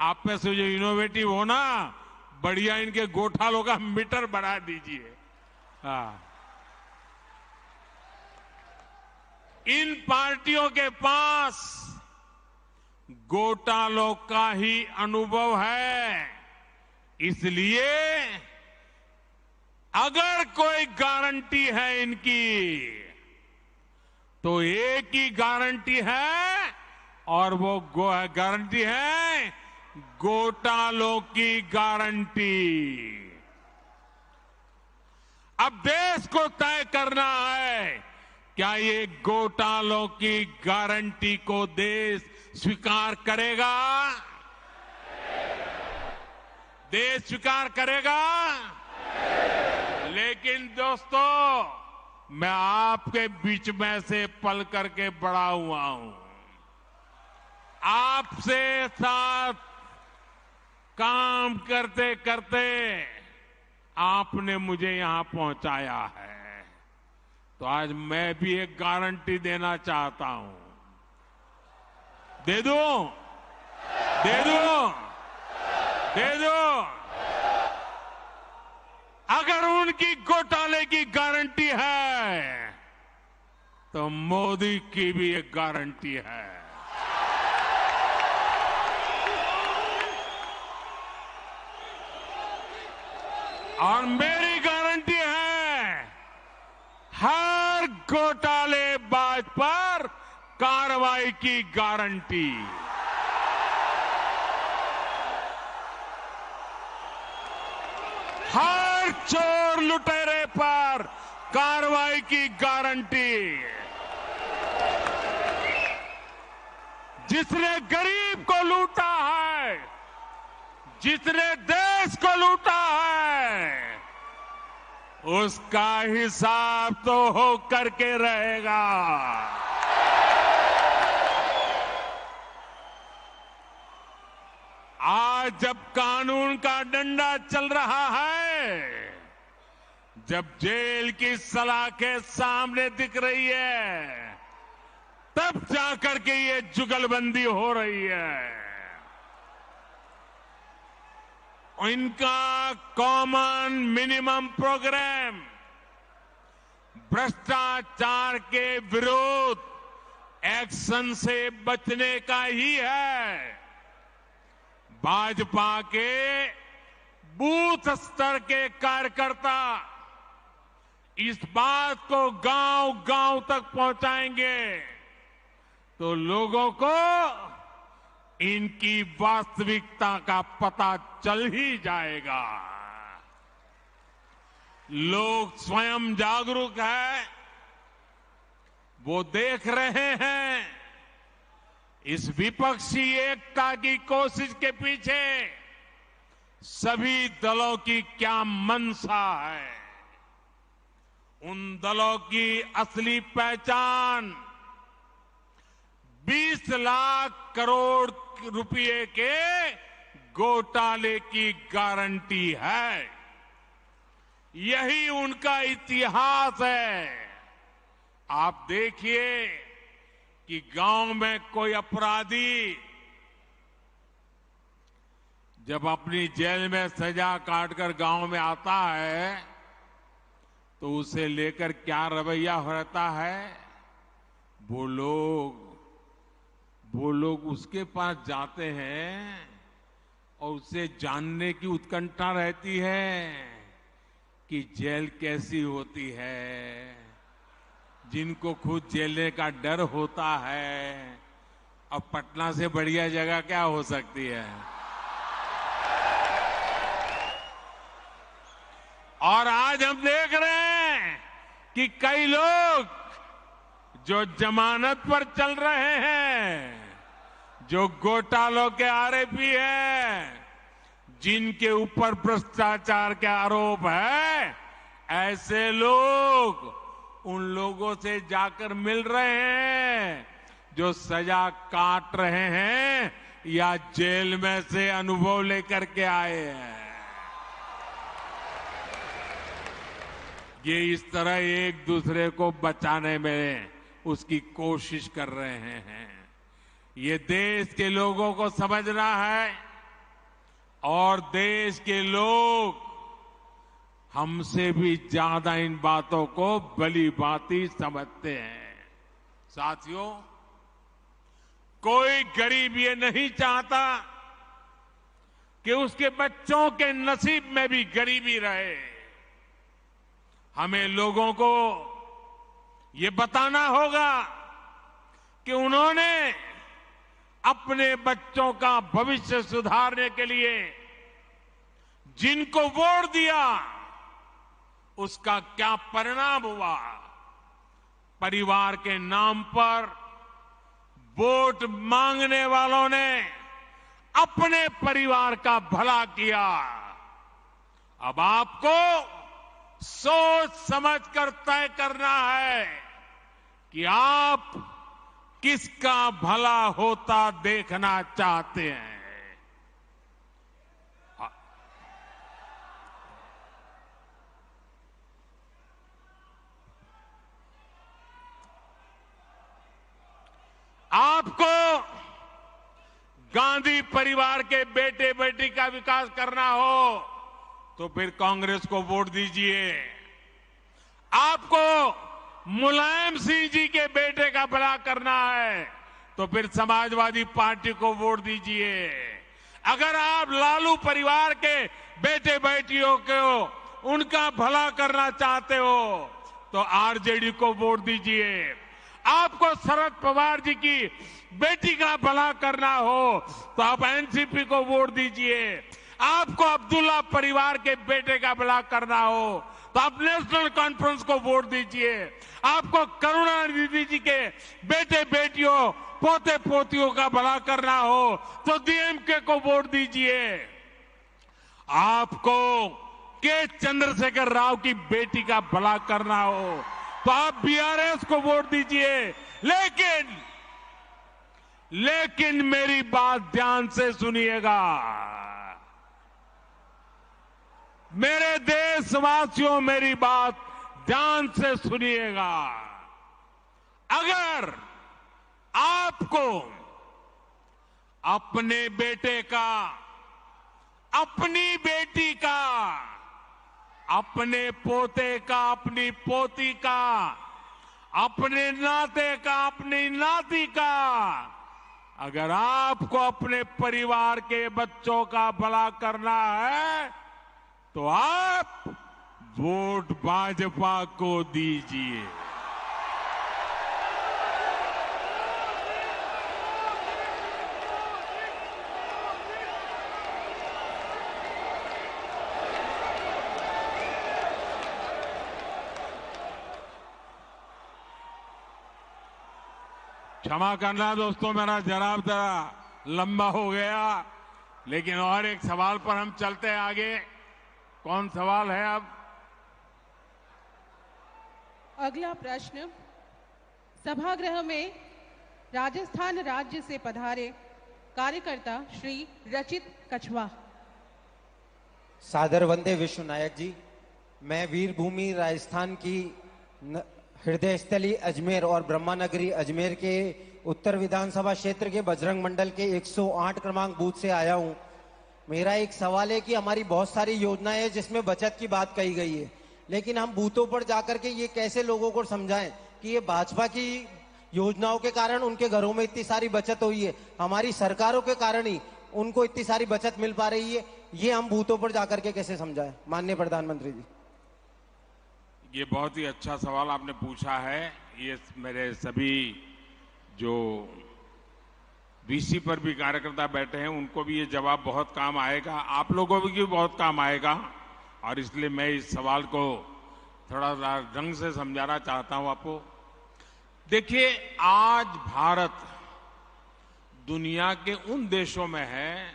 A: आप में से जो इनोवेटिव हो ना, बढ़िया इनके घोटालों का मीटर बना दीजिए। हाँ, इन पार्टियों के पास घोटालों का ही अनुभव है, इसलिए अगर कोई गारंटी है इनकी तो एक ही गारंटी है, और वो गारंटी है घोटालों की गारंटी। अब देश को तय करना है, क्या ये घोटालों की गारंटी को देश स्वीकार करेगा? देश स्वीकार करेगा? लेकिन दोस्तों, मैं आपके बीच में से पल करके बड़ा हुआ हूं, आपसे साथ काम करते करते आपने मुझे यहां पहुंचाया है, तो आज मैं भी एक गारंटी देना चाहता हूं। दे दूं? दे दूं? दे दूं? अगर उनकी घोटाले की गारंटी है तो मोदी की भी एक गारंटी है। और मेरी गारंटी है, हर घोटालेबाज पर कार्रवाई की गारंटी। हर चोर लुटेरे पर कार्रवाई की गारंटी। जिसने गरीब को लूटा है, जिसने देश को लूटा है, उसका हिसाब तो हो करके रहेगा। आज जब कानून का डंडा चल रहा है, जब जेल की सलाखें सामने दिख रही है, तब जाकर के ये जुगलबंदी हो रही है। इनका कॉमन मिनिमम प्रोग्राम भ्रष्टाचार के विरुद्ध एक्शन से बचने का ही है। भाजपा के बूथ स्तर के कार्यकर्ता इस बात को गांव-गांव तक पहुंचाएंगे तो लोगों को इनकी वास्तविकता का पता चल ही जाएगा। लोग स्वयं जागरूक है, वो देख रहे हैं इस विपक्षी एकता की कोशिश के पीछे सभी दलों की क्या मंशा है। उन दलों की असली पहचान 20 लाख करोड़ रुपए के घोटाले की गारंटी है। यही उनका इतिहास है। आप देखिए कि गांव में कोई अपराधी जब अपनी जेल में सजा काटकर गांव में आता है तो उसे लेकर क्या रवैया रहता है। वो लोग उसके पास जाते हैं और उसे जानने की उत्कंठा रहती है कि जेल कैसी होती है। जिनको खुद जेलने का डर होता है, अब पटना से बढ़िया जगह क्या हो सकती है। और आज हम देख रहे हैं कि कई लोग जो जमानत पर चल रहे हैं, जो घोटालों के आरोपी हैं, जिनके ऊपर भ्रष्टाचार के आरोप है, ऐसे लोग उन लोगों से जाकर मिल रहे हैं जो सजा काट रहे हैं या जेल में से अनुभव लेकर के आए हैं। ये इस तरह एक दूसरे को बचाने में उसकी कोशिश कर रहे हैं। ये देश के लोगों को समझना है और देश के लोग हमसे भी ज्यादा इन बातों को भली भांति समझते हैं। साथियों, कोई गरीब ये नहीं चाहता कि उसके बच्चों के नसीब में भी गरीबी रहे। हमें लोगों को ये बताना होगा कि उन्होंने अपने बच्चों का भविष्य सुधारने के लिए जिनको वोट दिया उसका क्या परिणाम हुआ। परिवार के नाम पर वोट मांगने वालों ने अपने परिवार का भला किया। अब आपको सोच समझकर तय करना है कि आप किसका भला होता देखना चाहते हैं। आपको गांधी परिवार के बेटे बेटी का विकास करना हो तो फिर कांग्रेस को वोट दीजिए। आपको मुलायम सिंह जी के बेटे का भला करना है तो फिर समाजवादी पार्टी को वोट दीजिए। अगर आप लालू परिवार के बेटे बेटियों को उनका भला करना चाहते हो तो आरजेडी को वोट दीजिए। आपको शरद पवार जी की बेटी का भला करना हो तो आप एनसीपी को वोट दीजिए। आपको अब्दुल्ला परिवार के बेटे का भला करना हो तो आप नेशनल कॉन्फ्रेंस को वोट दीजिए। आपको करुणानिधि जी के बेटे बेटियों पोते पोतियों का भला करना हो तो डीएमके को वोट दीजिए। आपको के चंद्रशेखर राव की बेटी का भला करना हो तो आप बीआरएस को वोट दीजिए। लेकिन मेरी बात ध्यान से सुनिएगा। मेरे देशवासियों, मेरी बात ध्यान से सुनिएगा। अगर आपको अपने बेटे का, अपनी बेटी का, अपने पोते का, अपनी पोती का, अपने नाते का, अपनी नाती का, अगर आपको अपने परिवार के बच्चों का भला करना है तो आप वोट भाजपा को दीजिए। क्षमा करना दोस्तों, मेरा जवाब जरा लंबा हो गया, लेकिन और एक सवाल पर हम चलते हैं आगे। कौन सवाल है अब?
C: अगला प्रश्न सभागृह में राजस्थान राज्य से पधारे कार्यकर्ता श्री रचित कछवा।
J: सादर वंदे विश्व नायक जी। मैं वीर भूमि राजस्थान की हृदय स्थली अजमेर और ब्रह्मानगरी अजमेर के उत्तर विधानसभा क्षेत्र के बजरंग मंडल के 108 क्रमांक बूथ से आया हूं। मेरा एक सवाल है कि हमारी बहुत सारी योजनाएं हैं जिसमें बचत की बात कही गई है, लेकिन हम बूथों पर जाकर के ये कैसे लोगों को समझाएं कि ये भाजपा की योजनाओं के कारण उनके घरों में इतनी सारी बचत हुई है, हमारी सरकारों के कारण ही उनको इतनी सारी बचत मिल पा रही है। ये हम बूथों पर जाकर के कैसे समझाएं माननीय प्रधानमंत्री जी?
A: ये बहुत ही अच्छा सवाल आपने पूछा है। ये मेरे सभी जो वीसी पर भी कार्यकर्ता बैठे हैं उनको भी ये जवाब बहुत काम आएगा, आप लोगों को भी बहुत काम आएगा, और इसलिए मैं इस सवाल को थोड़ा ढंग से समझाना चाहता हूं आपको। देखिए, आज भारत दुनिया के उन देशों में है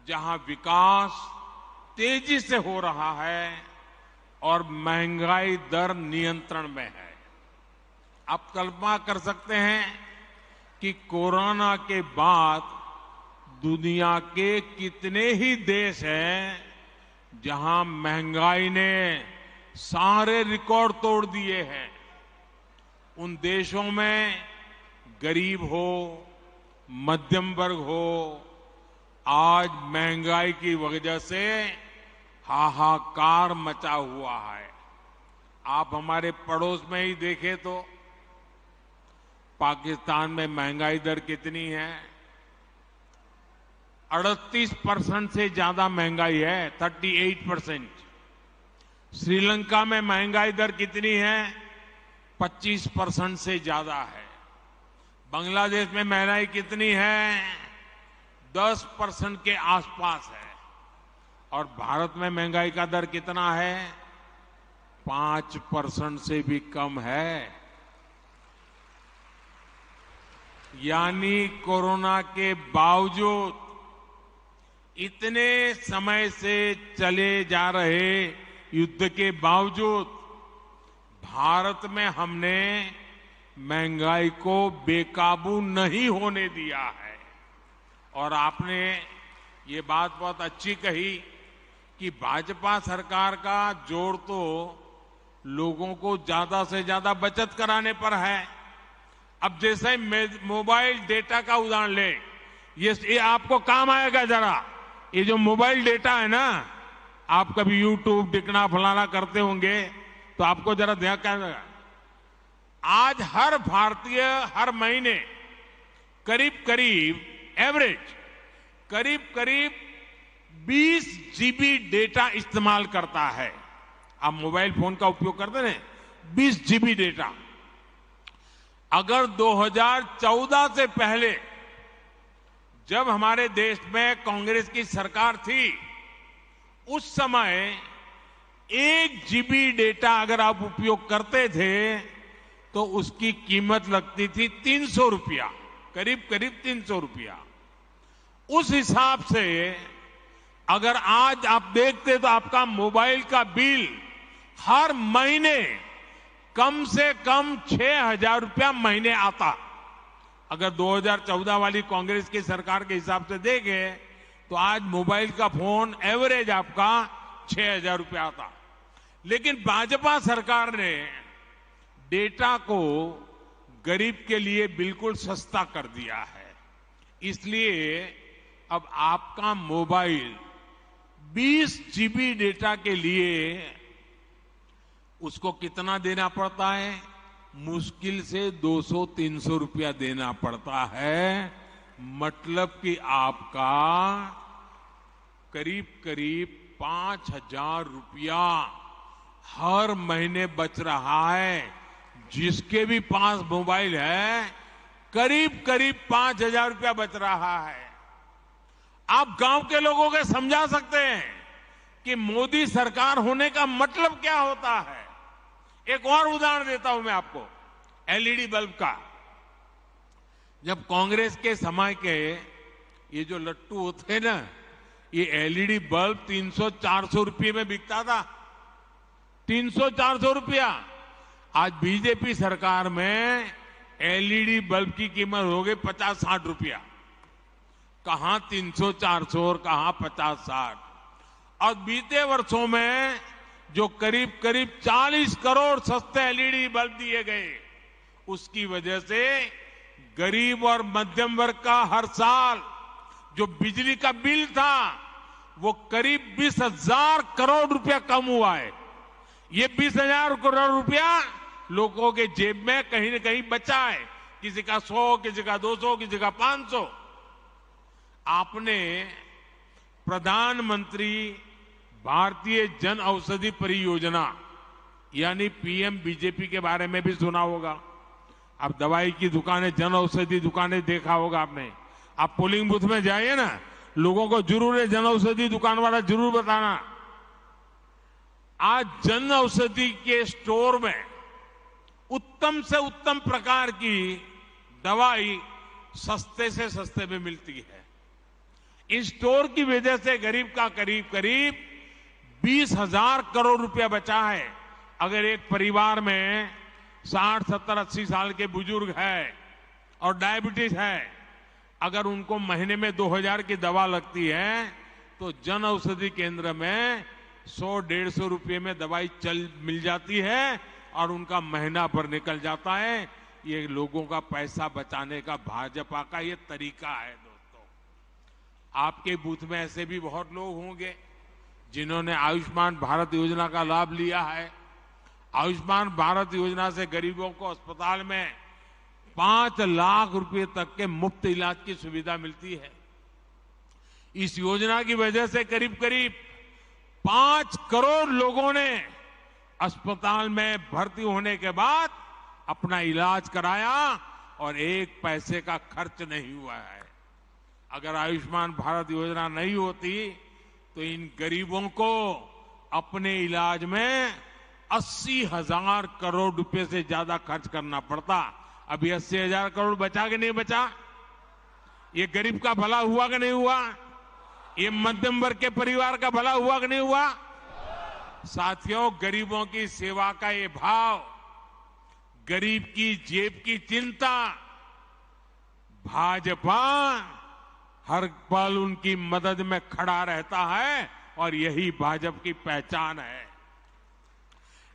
A: जहां विकास तेजी से हो रहा है और महंगाई दर नियंत्रण में है। आप कल्पना कर सकते हैं कि कोरोना के बाद दुनिया के कितने ही देश हैं जहां महंगाई ने सारे रिकॉर्ड तोड़ दिए हैं। उन देशों में गरीब हो, मध्यम वर्ग हो, आज महंगाई की वजह से हाहाकार मचा हुआ है। आप हमारे पड़ोस में ही देखें तो पाकिस्तान में महंगाई दर कितनी है? 38% से ज्यादा महंगाई है, 38%। श्रीलंका में महंगाई दर कितनी है? 25% से ज्यादा है। बांग्लादेश में महंगाई कितनी है? 10% के आसपास है। और भारत में महंगाई का दर कितना है? 5% से भी कम है। यानी कोरोना के बावजूद, इतने समय से चले जा रहे युद्ध के बावजूद भारत में हमने महंगाई को बेकाबू नहीं होने दिया है। और आपने ये बात बहुत अच्छी कही कि भाजपा सरकार का जोर तो लोगों को ज्यादा से ज्यादा बचत कराने पर है। अब जैसे मोबाइल डेटा का उदाहरण ले, ये आपको काम आएगा जरा। ये जो मोबाइल डेटा है ना, आप कभी यूट्यूब दिखना फलाना करते होंगे तो आपको जरा ध्यान करना। आज हर भारतीय हर महीने करीब एवरेज करीब 20 जीबी डेटा इस्तेमाल करता है। आप मोबाइल फोन का उपयोग करते हैं, 20 जीबी डेटा। अगर 2014 से पहले जब हमारे देश में कांग्रेस की सरकार थी, उस समय 1 जीबी डेटा अगर आप उपयोग करते थे तो उसकी कीमत लगती थी 300 रुपया, करीब 300 रुपया। उस हिसाब से अगर आज आप देखते तो आपका मोबाइल का बिल हर महीने कम से कम 6,000 रुपया महीने आता। अगर 2014 वाली कांग्रेस की सरकार के हिसाब से देखें तो आज मोबाइल का फोन एवरेज आपका 6,000 रुपया आता। लेकिन भाजपा सरकार ने डेटा को गरीब के लिए बिल्कुल सस्ता कर दिया है। इसलिए अब आपका मोबाइल 20 जीबी डेटा के लिए उसको कितना देना पड़ता है? मुश्किल से 200-300 रुपया देना पड़ता है। मतलब कि आपका करीब 5,000 रुपया हर महीने बच रहा है। जिसके भी पास मोबाइल है करीब 5,000 रुपया बच रहा है। आप गांव के लोगों को समझा सकते हैं कि मोदी सरकार होने का मतलब क्या होता है। एक और उदाहरण देता हूं मैं आपको, एलईडी बल्ब का। जब कांग्रेस के समय के ये जो लट्टू होते हैं ना, ये एलईडी बल्ब 300-400 रुपये में बिकता था। 300-400 रुपया। आज बीजेपी सरकार में एलईडी बल्ब की कीमत हो गई 50-60 रुपया। कहां 300-400 और कहां 50-60। और बीते वर्षों में जो करीब 40 करोड़ सस्ते एलईडी बल्ब दिए गए, उसकी वजह से गरीब और मध्यम वर्ग का हर साल जो बिजली का बिल था वो करीब 20,000 करोड़ रुपया कम हुआ है। ये 20,000 करोड़ रुपया लोगों के जेब में कहीं न कहीं बचा है। किसी का 100, किसी का 200, किसी का 500। आपने प्रधानमंत्री भारतीय जन औषधि परियोजना यानी पीएम बीजेपी के बारे में भी सुना होगा। आप दवाई की दुकानें, जन औषधि दुकानें देखा होगा आपने। आप पोलिंग बूथ में जाइए ना, लोगों को जरूर है जन औषधि दुकान वाला जरूर बताना। आज जन औषधि के स्टोर में उत्तम से उत्तम प्रकार की दवाई सस्ते से सस्ते में मिलती है। इस स्टोर की वजह से गरीब का करीब 20,000 करोड़ रुपया बचा है। अगर एक परिवार में 60, 70, 80 साल के बुजुर्ग है और डायबिटीज है, अगर उनको महीने में 2,000 की दवा लगती है तो जन औषधि केंद्र में 100-150 रुपये में दवाई मिल जाती है और उनका महीना भर निकल जाता है। ये लोगों का पैसा बचाने का भाजपा का ये तरीका है। दोस्तों, आपके बूथ में ऐसे भी बहुत लोग होंगे जिन्होंने आयुष्मान भारत योजना का लाभ लिया है। आयुष्मान भारत योजना से गरीबों को अस्पताल में 5 लाख रुपए तक के मुफ्त इलाज की सुविधा मिलती है। इस योजना की वजह से करीब 5 करोड़ लोगों ने अस्पताल में भर्ती होने के बाद अपना इलाज कराया और 1 पैसे का खर्च नहीं हुआ है। अगर आयुष्मान भारत योजना नहीं होती तो इन गरीबों को अपने इलाज में 80,000 करोड़ रुपए से ज्यादा खर्च करना पड़ता। अभी 80,000 करोड़ बचा कि नहीं बचा? ये गरीब का भला हुआ कि नहीं हुआ? ये मध्यम वर्ग के परिवार का भला हुआ कि नहीं हुआ? साथियों, गरीबों की सेवा का ये भाव, गरीब की जेब की चिंता, भाजपा हर पल उनकी मदद में खड़ा रहता है और यही भाजपा की पहचान है।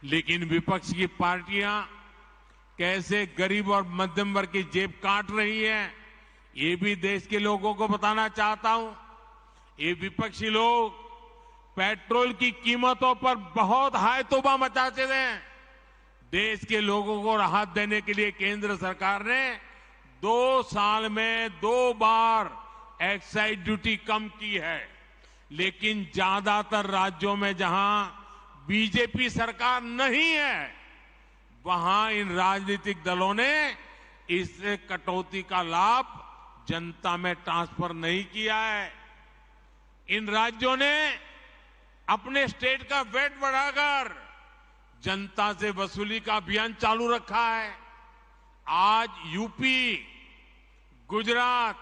A: लेकिन विपक्ष की पार्टियां कैसे गरीब और मध्यम वर्ग की जेब काट रही है, ये भी देश के लोगों को बताना चाहता हूं। ये विपक्षी लोग पेट्रोल की कीमतों पर बहुत हाय तौबा मचाते हैं। देश के लोगों को राहत देने के लिए केंद्र सरकार ने 2 साल में 2 बार एक्साइज ड्यूटी कम की है। लेकिन ज्यादातर राज्यों में जहां बीजेपी सरकार नहीं है, वहां इन राजनीतिक दलों ने इस कटौती का लाभ जनता में ट्रांसफर नहीं किया है। इन राज्यों ने अपने स्टेट का वेट बढ़ाकर जनता से वसूली का अभियान चालू रखा है। आज यूपी, गुजरात,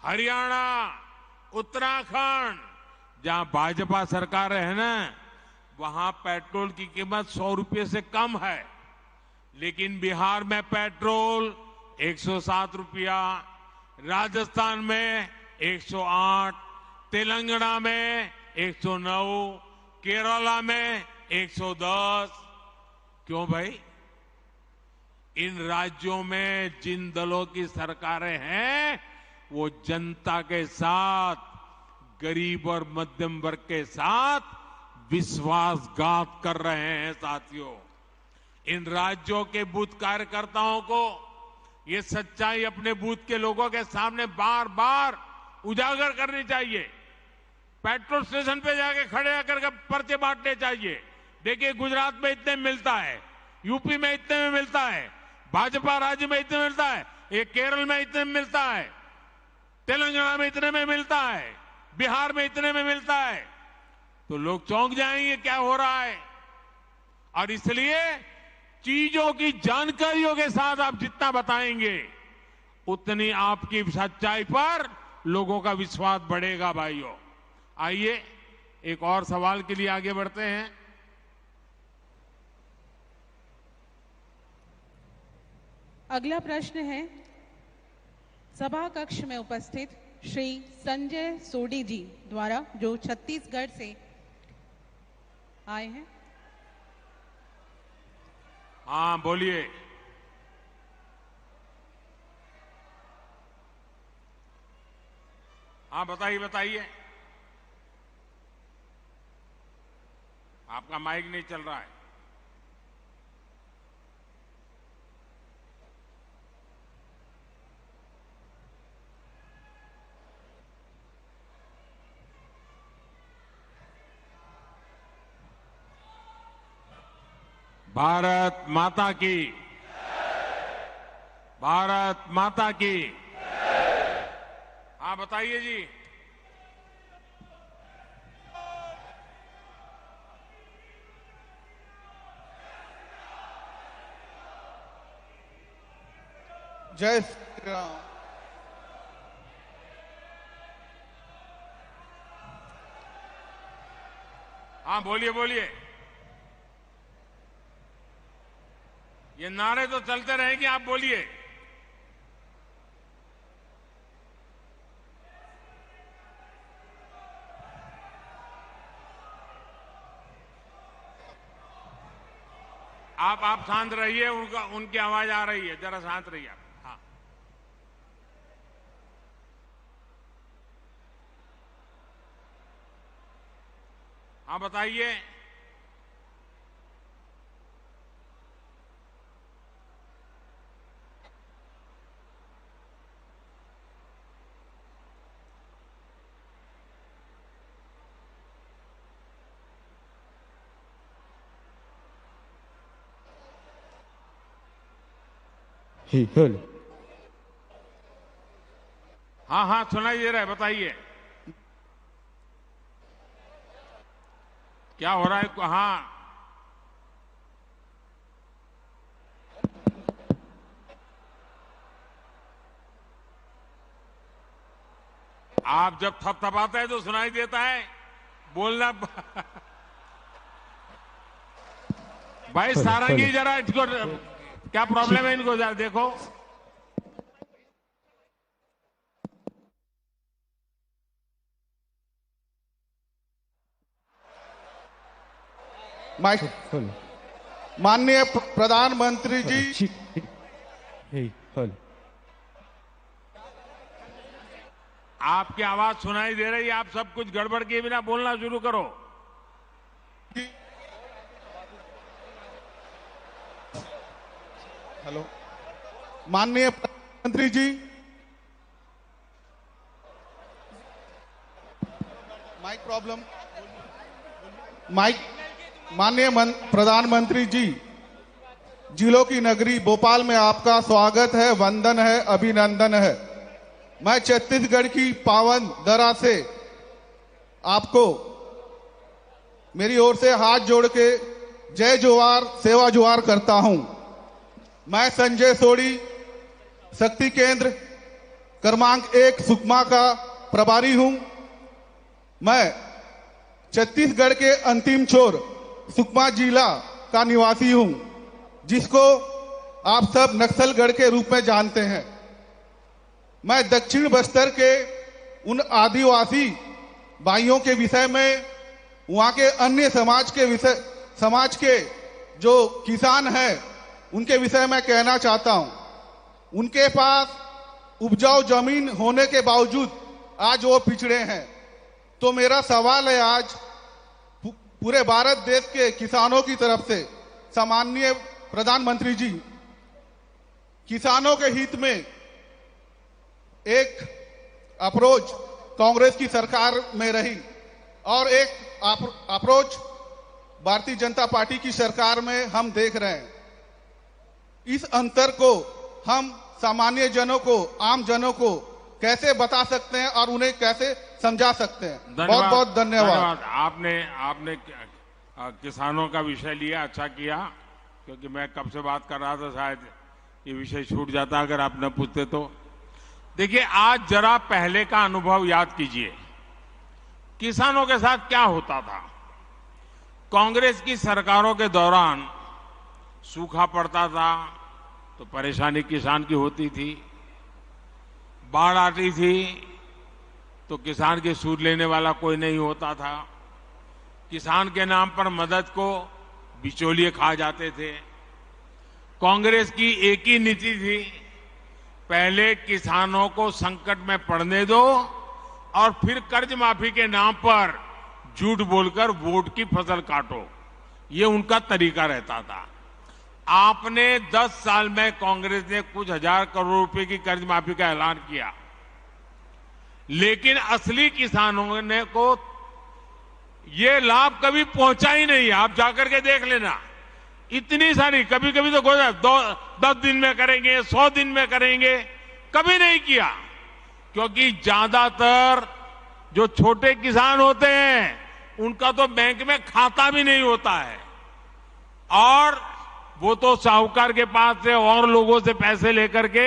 A: हरियाणा, उत्तराखंड, जहां भाजपा सरकार है ना, वहां पेट्रोल की कीमत 100 रुपये से कम है। लेकिन बिहार में पेट्रोल 107 रुपया, राजस्थान में 108, तेलंगाना में 109, केरला में 110। क्यों भाई? इन राज्यों में जिन दलों की सरकारें हैं वो जनता के साथ, गरीब और मध्यम वर्ग के साथ विश्वासघात कर रहे हैं। साथियों, इन राज्यों के बूथ कार्यकर्ताओं को ये सच्चाई अपने बूथ के लोगों के सामने बार बार उजागर करनी चाहिए। पेट्रोल स्टेशन पे जाके खड़े होकर पर्चे बांटने चाहिए। देखिए, गुजरात में इतने मिलता है, यूपी में इतने में मिलता है, भाजपा राज्य में इतने मिलता है, ये केरल में इतने में मिलता है, तेलंगाना में इतने में मिलता है, बिहार में इतने में मिलता है। तो लोग चौंक जाएंगे क्या हो रहा है। और इसलिए चीजों की जानकारियों के साथ आप जितना बताएंगे, उतनी आपकी सच्चाई पर लोगों का विश्वास बढ़ेगा भाइयों। आइए एक और सवाल के लिए आगे बढ़ते हैं।
C: अगला प्रश्न है सभा कक्ष में उपस्थित श्री संजय सोडी जी द्वारा, जो छत्तीसगढ़ से आए हैं।
A: हाँ बोलिए। हाँ बताइए बताइए। आपका माइक नहीं चल रहा है। भारत माता की, भारत माता की। हाँ बताइए जी।
K: जय श्री राम।
A: हाँ बोलिए बोलिए। ये नारे तो चलते रहेंगे, आप बोलिए। आप शांत रहिए, उनकी आवाज आ रही है, जरा शांत रहिए आप। हाँ हाँ बताइए। हाँ हाँ सुनाई दे रहा है, बताइए क्या हो रहा है। हाँ आप जब थपथपाते हैं तो सुनाई देता है, बोलना। भाई सारंगी जरा इसको क्या प्रॉब्लम है, इनको जरा देखो।
K: माइक। माननीय प्रधानमंत्री जी,
A: आपकी आवाज सुनाई दे रही है, आप सब कुछ गड़बड़ किए बिना बोलना शुरू करो।
K: हेलो माननीय प्रधानमंत्री जी, माइक प्रॉब्लम। माइक। माननीय प्रधानमंत्री जी, जिलों की नगरी भोपाल में आपका स्वागत है, वंदन है, अभिनंदन है। मैं छत्तीसगढ़ की पावन धरा से आपको मेरी ओर से हाथ जोड़ के जय जोहार, सेवा जोहार करता हूं। मैं संजय सोडी, शक्ति केंद्र क्रमांक 1 सुकमा का प्रभारी हूं। मैं छत्तीसगढ़ के अंतिम छोर सुकमा जिला का निवासी हूं, जिसको आप सब नक्सलगढ़ के रूप में जानते हैं। मैं दक्षिण बस्तर के उन आदिवासी भाइयों के विषय में, वहां के अन्य समाज के जो किसान हैं उनके विषय में कहना चाहता हूं। उनके पास उपजाऊ जमीन होने के बावजूद आज वो पिछड़े हैं। तो मेरा सवाल है आज पूरे भारत देश के किसानों की तरफ से, सम्माननीय प्रधानमंत्री जी, किसानों के हित में एक अप्रोच कांग्रेस की सरकार में रही और एक अप्रोच भारतीय जनता पार्टी की सरकार में हम देख रहे हैं। इस अंतर को हम सामान्य जनों को, आम जनों को कैसे बता सकते हैं और उन्हें कैसे समझा सकते हैं? बहुत बहुत धन्यवाद।
A: आपने किसानों का विषय लिया, अच्छा किया, क्योंकि मैं कब से बात कर रहा था, शायद ये विषय छूट जाता अगर आप न पूछते तो। देखिए, आज जरा पहले का अनुभव याद कीजिए। किसानों के साथ क्या होता था। कांग्रेस की सरकारों के दौरान सूखा पड़ता था तो परेशानी किसान की होती थी, बाढ़ आती थी तो किसान की सूद लेने वाला कोई नहीं होता था, किसान के नाम पर मदद को बिचौलिए खा जाते थे। कांग्रेस की एक ही नीति थी, पहले किसानों को संकट में पड़ने दो और फिर कर्ज माफी के नाम पर झूठ बोलकर वोट की फसल काटो। ये उनका तरीका रहता था। आपने 10 साल में कांग्रेस ने कुछ हजार करोड़ रुपए की कर्ज माफी का ऐलान किया, लेकिन असली किसानों ने को ये लाभ कभी पहुंचा ही नहीं। आप जाकर के देख लेना, इतनी सारी, कभी कभी तो 10 दिन में करेंगे, 100 दिन में करेंगे, कभी नहीं किया। क्योंकि ज्यादातर जो छोटे किसान होते हैं उनका तो बैंक में खाता भी नहीं होता है, और वो तो साहूकार के पास से और लोगों से पैसे लेकर के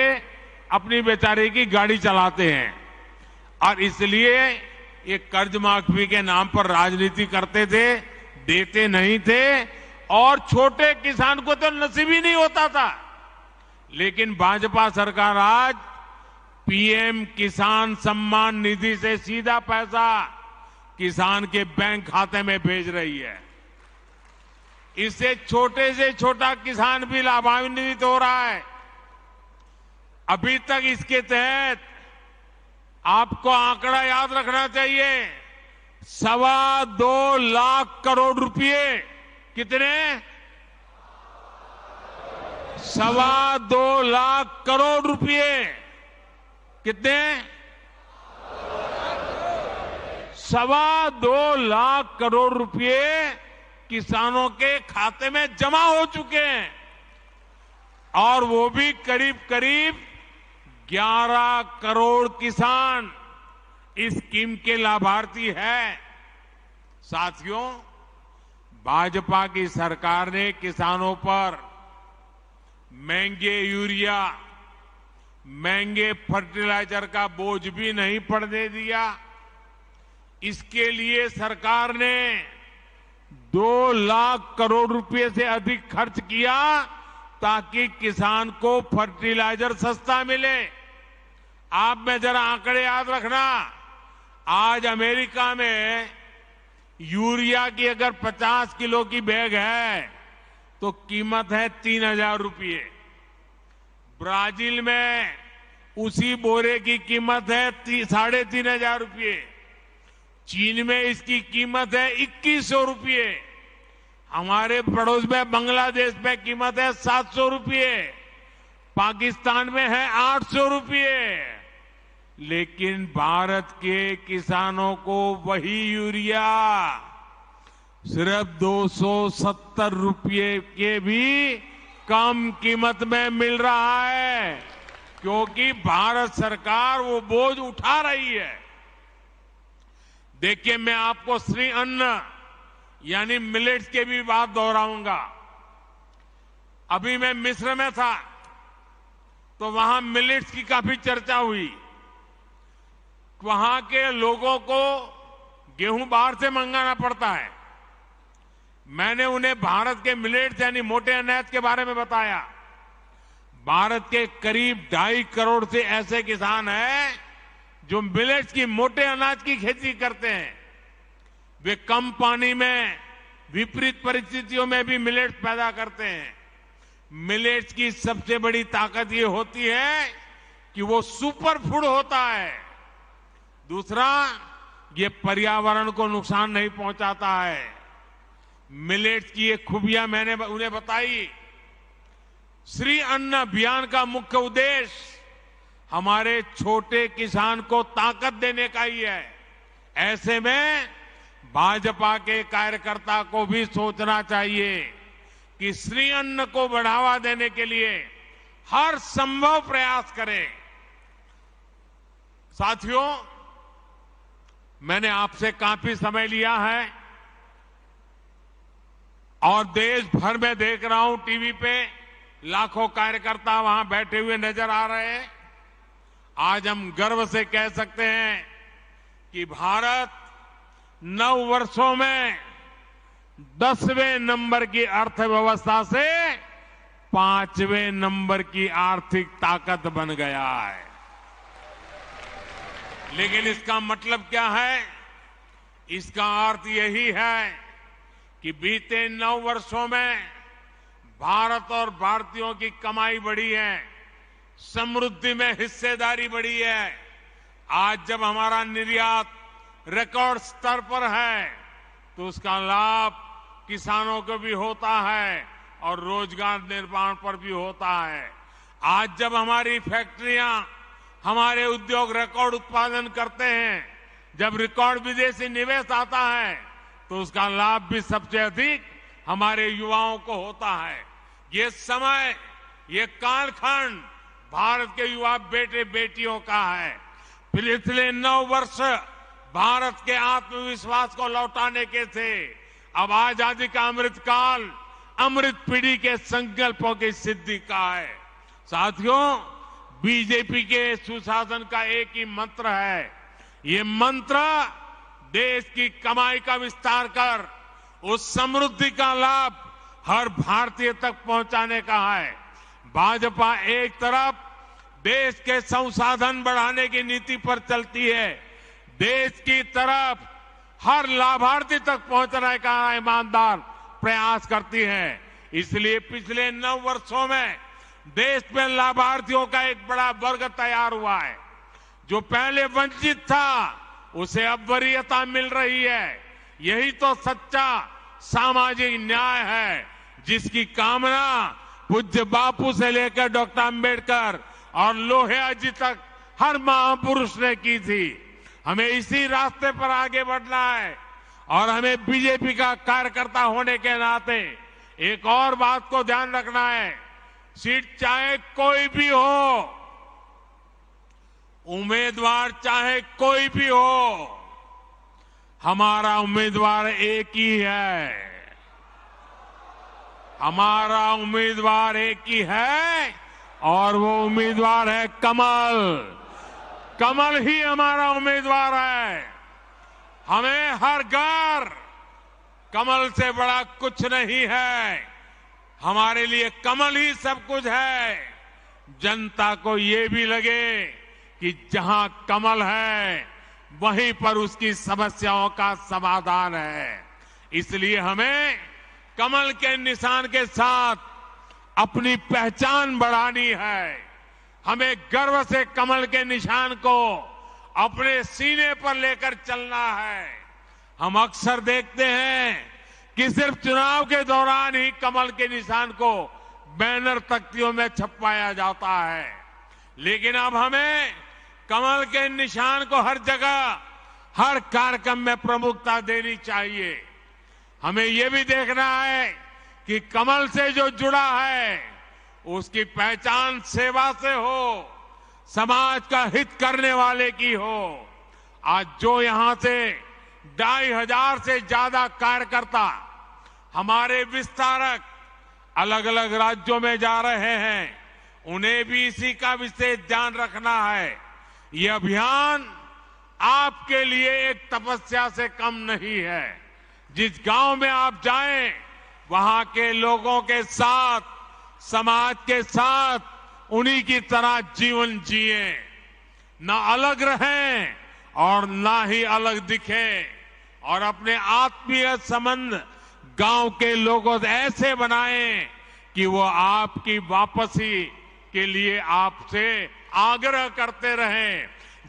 A: अपनी बेचारे की गाड़ी चलाते हैं। और इसलिए ये कर्ज माफी के नाम पर राजनीति करते थे, देते नहीं थे, और छोटे किसान को तो नसीब ही नहीं होता था। लेकिन भाजपा सरकार आज पीएम किसान सम्मान निधि से सीधा पैसा किसान के बैंक खाते में भेज रही है। इससे छोटे से छोटा किसान भी लाभान्वित हो रहा है। अभी तक इसके तहत आपको आंकड़ा याद रखना चाहिए, 2.25 लाख करोड़ रुपए। कितने? 2.25 लाख करोड़ रुपए। कितने? 2.25 लाख करोड़ रुपए किसानों के खाते में जमा हो चुके हैं, और वो भी करीब करीब 11 करोड़ किसान इस स्कीम के लाभार्थी हैं। साथियों, भाजपा की सरकार ने किसानों पर महंगे यूरिया, महंगे फर्टिलाइजर का बोझ भी नहीं पड़ने दिया। इसके लिए सरकार ने 2 लाख करोड़ रुपए से अधिक खर्च किया ताकि किसान को फर्टिलाइजर सस्ता मिले। आप में जरा आंकड़े याद रखना, आज अमेरिका में यूरिया की अगर 50 किलो की बैग है तो कीमत है 3,000 रुपये। ब्राजील में उसी बोरे की कीमत है 3,500 रुपये। चीन में इसकी कीमत है 2,100 रुपये। हमारे पड़ोस में बांग्लादेश में कीमत है 700 रुपये। पाकिस्तान में है 800 रुपये। लेकिन भारत के किसानों को वही यूरिया सिर्फ 270 रुपये के भी कम कीमत में मिल रहा है, क्योंकि भारत सरकार वो बोझ उठा रही है। देखिए, मैं आपको श्री अन्न यानी मिलेट्स के भी बात दोहराऊंगा। अभी मैं मिस्र में था तो वहां मिलेट्स की काफी चर्चा हुई। वहां के लोगों को गेहूं बाहर से मंगाना पड़ता है। मैंने उन्हें भारत के मिलेट्स यानी मोटे अनाज के बारे में बताया। भारत के करीब 2.5 करोड़ से ऐसे किसान हैं जो मिलेट्स की, मोटे अनाज की खेती करते हैं। वे कम पानी में विपरीत परिस्थितियों में भी मिलेट्स पैदा करते हैं। मिलेट्स की सबसे बड़ी ताकत ये होती है कि वो सुपर फूड होता है। दूसरा, ये पर्यावरण को नुकसान नहीं पहुंचाता है। मिलेट्स की ये खूबियां मैंने उन्हें बताई। श्री अन्न अभियान का मुख्य उद्देश्य हमारे छोटे किसान को ताकत देने का ही है। ऐसे में भाजपा के कार्यकर्ता को भी सोचना चाहिए कि श्री अन्न को बढ़ावा देने के लिए हर संभव प्रयास करें। साथियों, मैंने आपसे काफी समय लिया है और देश भर में देख रहा हूं, टीवी पे लाखों कार्यकर्ता वहां बैठे हुए नजर आ रहे हैं। आज हम गर्व से कह सकते हैं कि भारत 9 वर्षों में 10वें नंबर की अर्थव्यवस्था से 5वें नंबर की आर्थिक ताकत बन गया है। लेकिन इसका मतलब क्या है? इसका अर्थ यही है कि बीते 9 वर्षों में भारत और भारतीयों की कमाई बढ़ी है, समृद्धि में हिस्सेदारी बढ़ी है। आज जब हमारा निर्यात रिकॉर्ड स्तर पर है तो उसका लाभ किसानों को भी होता है और रोजगार निर्माण पर भी होता है। आज जब हमारी फैक्ट्रियां, हमारे उद्योग रिकॉर्ड उत्पादन करते हैं, जब रिकॉर्ड विदेशी निवेश आता है तो उसका लाभ भी सबसे अधिक हमारे युवाओं को होता है। ये समय, ये कालखंड भारत के युवा बेटे बेटियों का है। पिछले 9 वर्ष भारत के आत्मविश्वास को लौटाने के थे। अब आजादी का अमृत काल अमृत पीढ़ी के संकल्पों की सिद्धि का है। साथियों, बीजेपी के सुशासन का एक ही मंत्र है। ये मंत्र देश की कमाई का विस्तार कर उस समृद्धि का लाभ हर भारतीय तक पहुंचाने का है। भाजपा एक तरफ देश के संसाधन बढ़ाने की नीति पर चलती है, देश की तरफ हर लाभार्थी तक पहुंचने का ईमानदार प्रयास करती है। इसलिए पिछले 9 वर्षों में देश में लाभार्थियों का एक बड़ा वर्ग तैयार हुआ है। जो पहले वंचित था उसे अब वरीयता मिल रही है। यही तो सच्चा सामाजिक न्याय है, जिसकी कामना पूज्य बापू से लेकर डॉक्टर अंबेडकर और लोहिया जी तक हर महापुरुष ने की थी। हमें इसी रास्ते पर आगे बढ़ना है और हमें बीजेपी का कार्यकर्ता होने के नाते एक और बात को ध्यान रखना है। सीट चाहे कोई भी हो, उम्मीदवार चाहे कोई भी हो, हमारा उम्मीदवार एक ही है। हमारा उम्मीदवार एक ही है और वो उम्मीदवार है कमल। कमल ही हमारा उम्मीदवार है। हमें हर घर कमल से बड़ा कुछ नहीं है। हमारे लिए कमल ही सब कुछ है। जनता को ये भी लगे कि जहां कमल है वहीं पर उसकी समस्याओं का समाधान है। इसलिए हमें कमल के निशान के साथ अपनी पहचान बढ़ानी है। हमें गर्व से कमल के निशान को अपने सीने पर लेकर चलना है। हम अक्सर देखते हैं कि सिर्फ चुनाव के दौरान ही कमल के निशान को बैनर तख्तियों में छपवाया जाता है, लेकिन अब हमें कमल के निशान को हर जगह, हर कार्यक्रम में प्रमुखता देनी चाहिए। हमें यह भी देखना है कि कमल से जो जुड़ा है उसकी पहचान सेवा से हो, समाज का हित करने वाले की हो। आज जो यहां से 2,500 से ज्यादा कार्यकर्ता हमारे विस्तारक अलग अलग राज्यों में जा रहे हैं, उन्हें भी इसी का विशेष ध्यान रखना है। ये अभियान आपके लिए एक तपस्या से कम नहीं है। जिस गांव में आप जाएं, वहां के लोगों के साथ, समाज के साथ उन्हीं की तरह जीवन जिए, ना अलग रहें और ना ही अलग दिखें, और अपने आत्मीय संबंध गांव के लोगों से ऐसे बनाएं कि वो आपकी वापसी के लिए आपसे आग्रह करते रहें।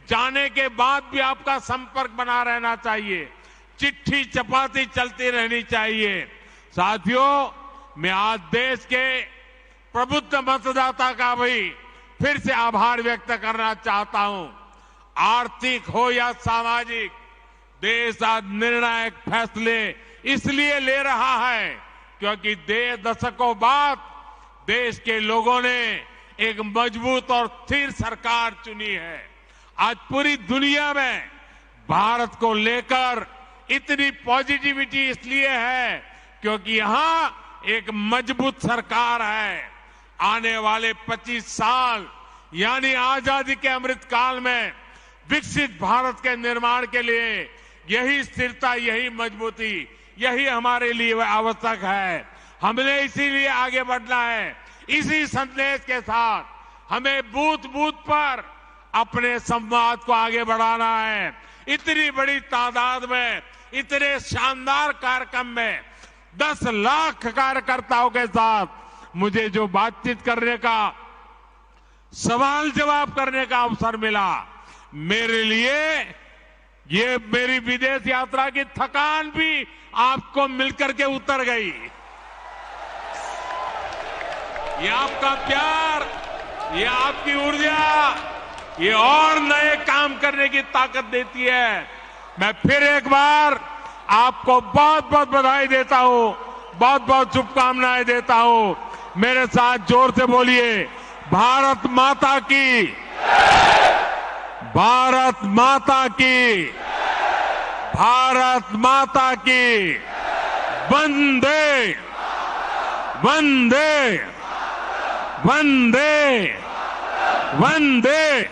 A: जाने के बाद भी आपका संपर्क बना रहना चाहिए, चिट्ठी चपाती चलती रहनी चाहिए। साथियों, मैं आज देश के प्रबुद्ध मतदाता का भी फिर से आभार व्यक्त करना चाहता हूं। आर्थिक हो या सामाजिक, देश आज निर्णायक फैसले इसलिए ले रहा है क्योंकि दशकों बाद देश के लोगों ने एक मजबूत और स्थिर सरकार चुनी है। आज पूरी दुनिया में भारत को लेकर इतनी पॉजिटिविटी इसलिए है क्योंकि यहां एक मजबूत सरकार है। आने वाले 25 साल यानी आजादी के अमृत काल में विकसित भारत के निर्माण के लिए यही स्थिरता, यही मजबूती, यही हमारे लिए आवश्यक है। हमें इसीलिए आगे बढ़ना है। इसी संदेश के साथ हमें बूथ बूथ पर अपने संवाद को आगे बढ़ाना है। इतनी बड़ी तादाद में, इतने शानदार कार्यक्रम में 10 लाख कार्यकर्ताओं के साथ मुझे जो बातचीत करने का, सवाल जवाब करने का अवसर मिला, मेरे लिए ये मेरी विदेश यात्रा की थकान भी आपको मिलकर के उतर गई। ये आपका प्यार, ये आपकी ऊर्जा, ये और नए काम करने की ताकत देती है। मैं फिर एक बार आपको बहुत बहुत बधाई देता हूं, बहुत बहुत शुभकामनाएं देता हूं। मेरे साथ जोर से बोलिए, भारत माता की, भारत माता की, भारत माता की, वंदे वंदे वंदे वंदे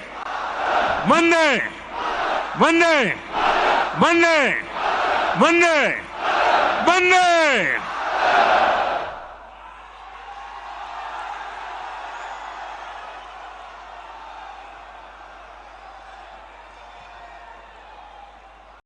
A: वंदे वंदे वंदे वंदे वंदे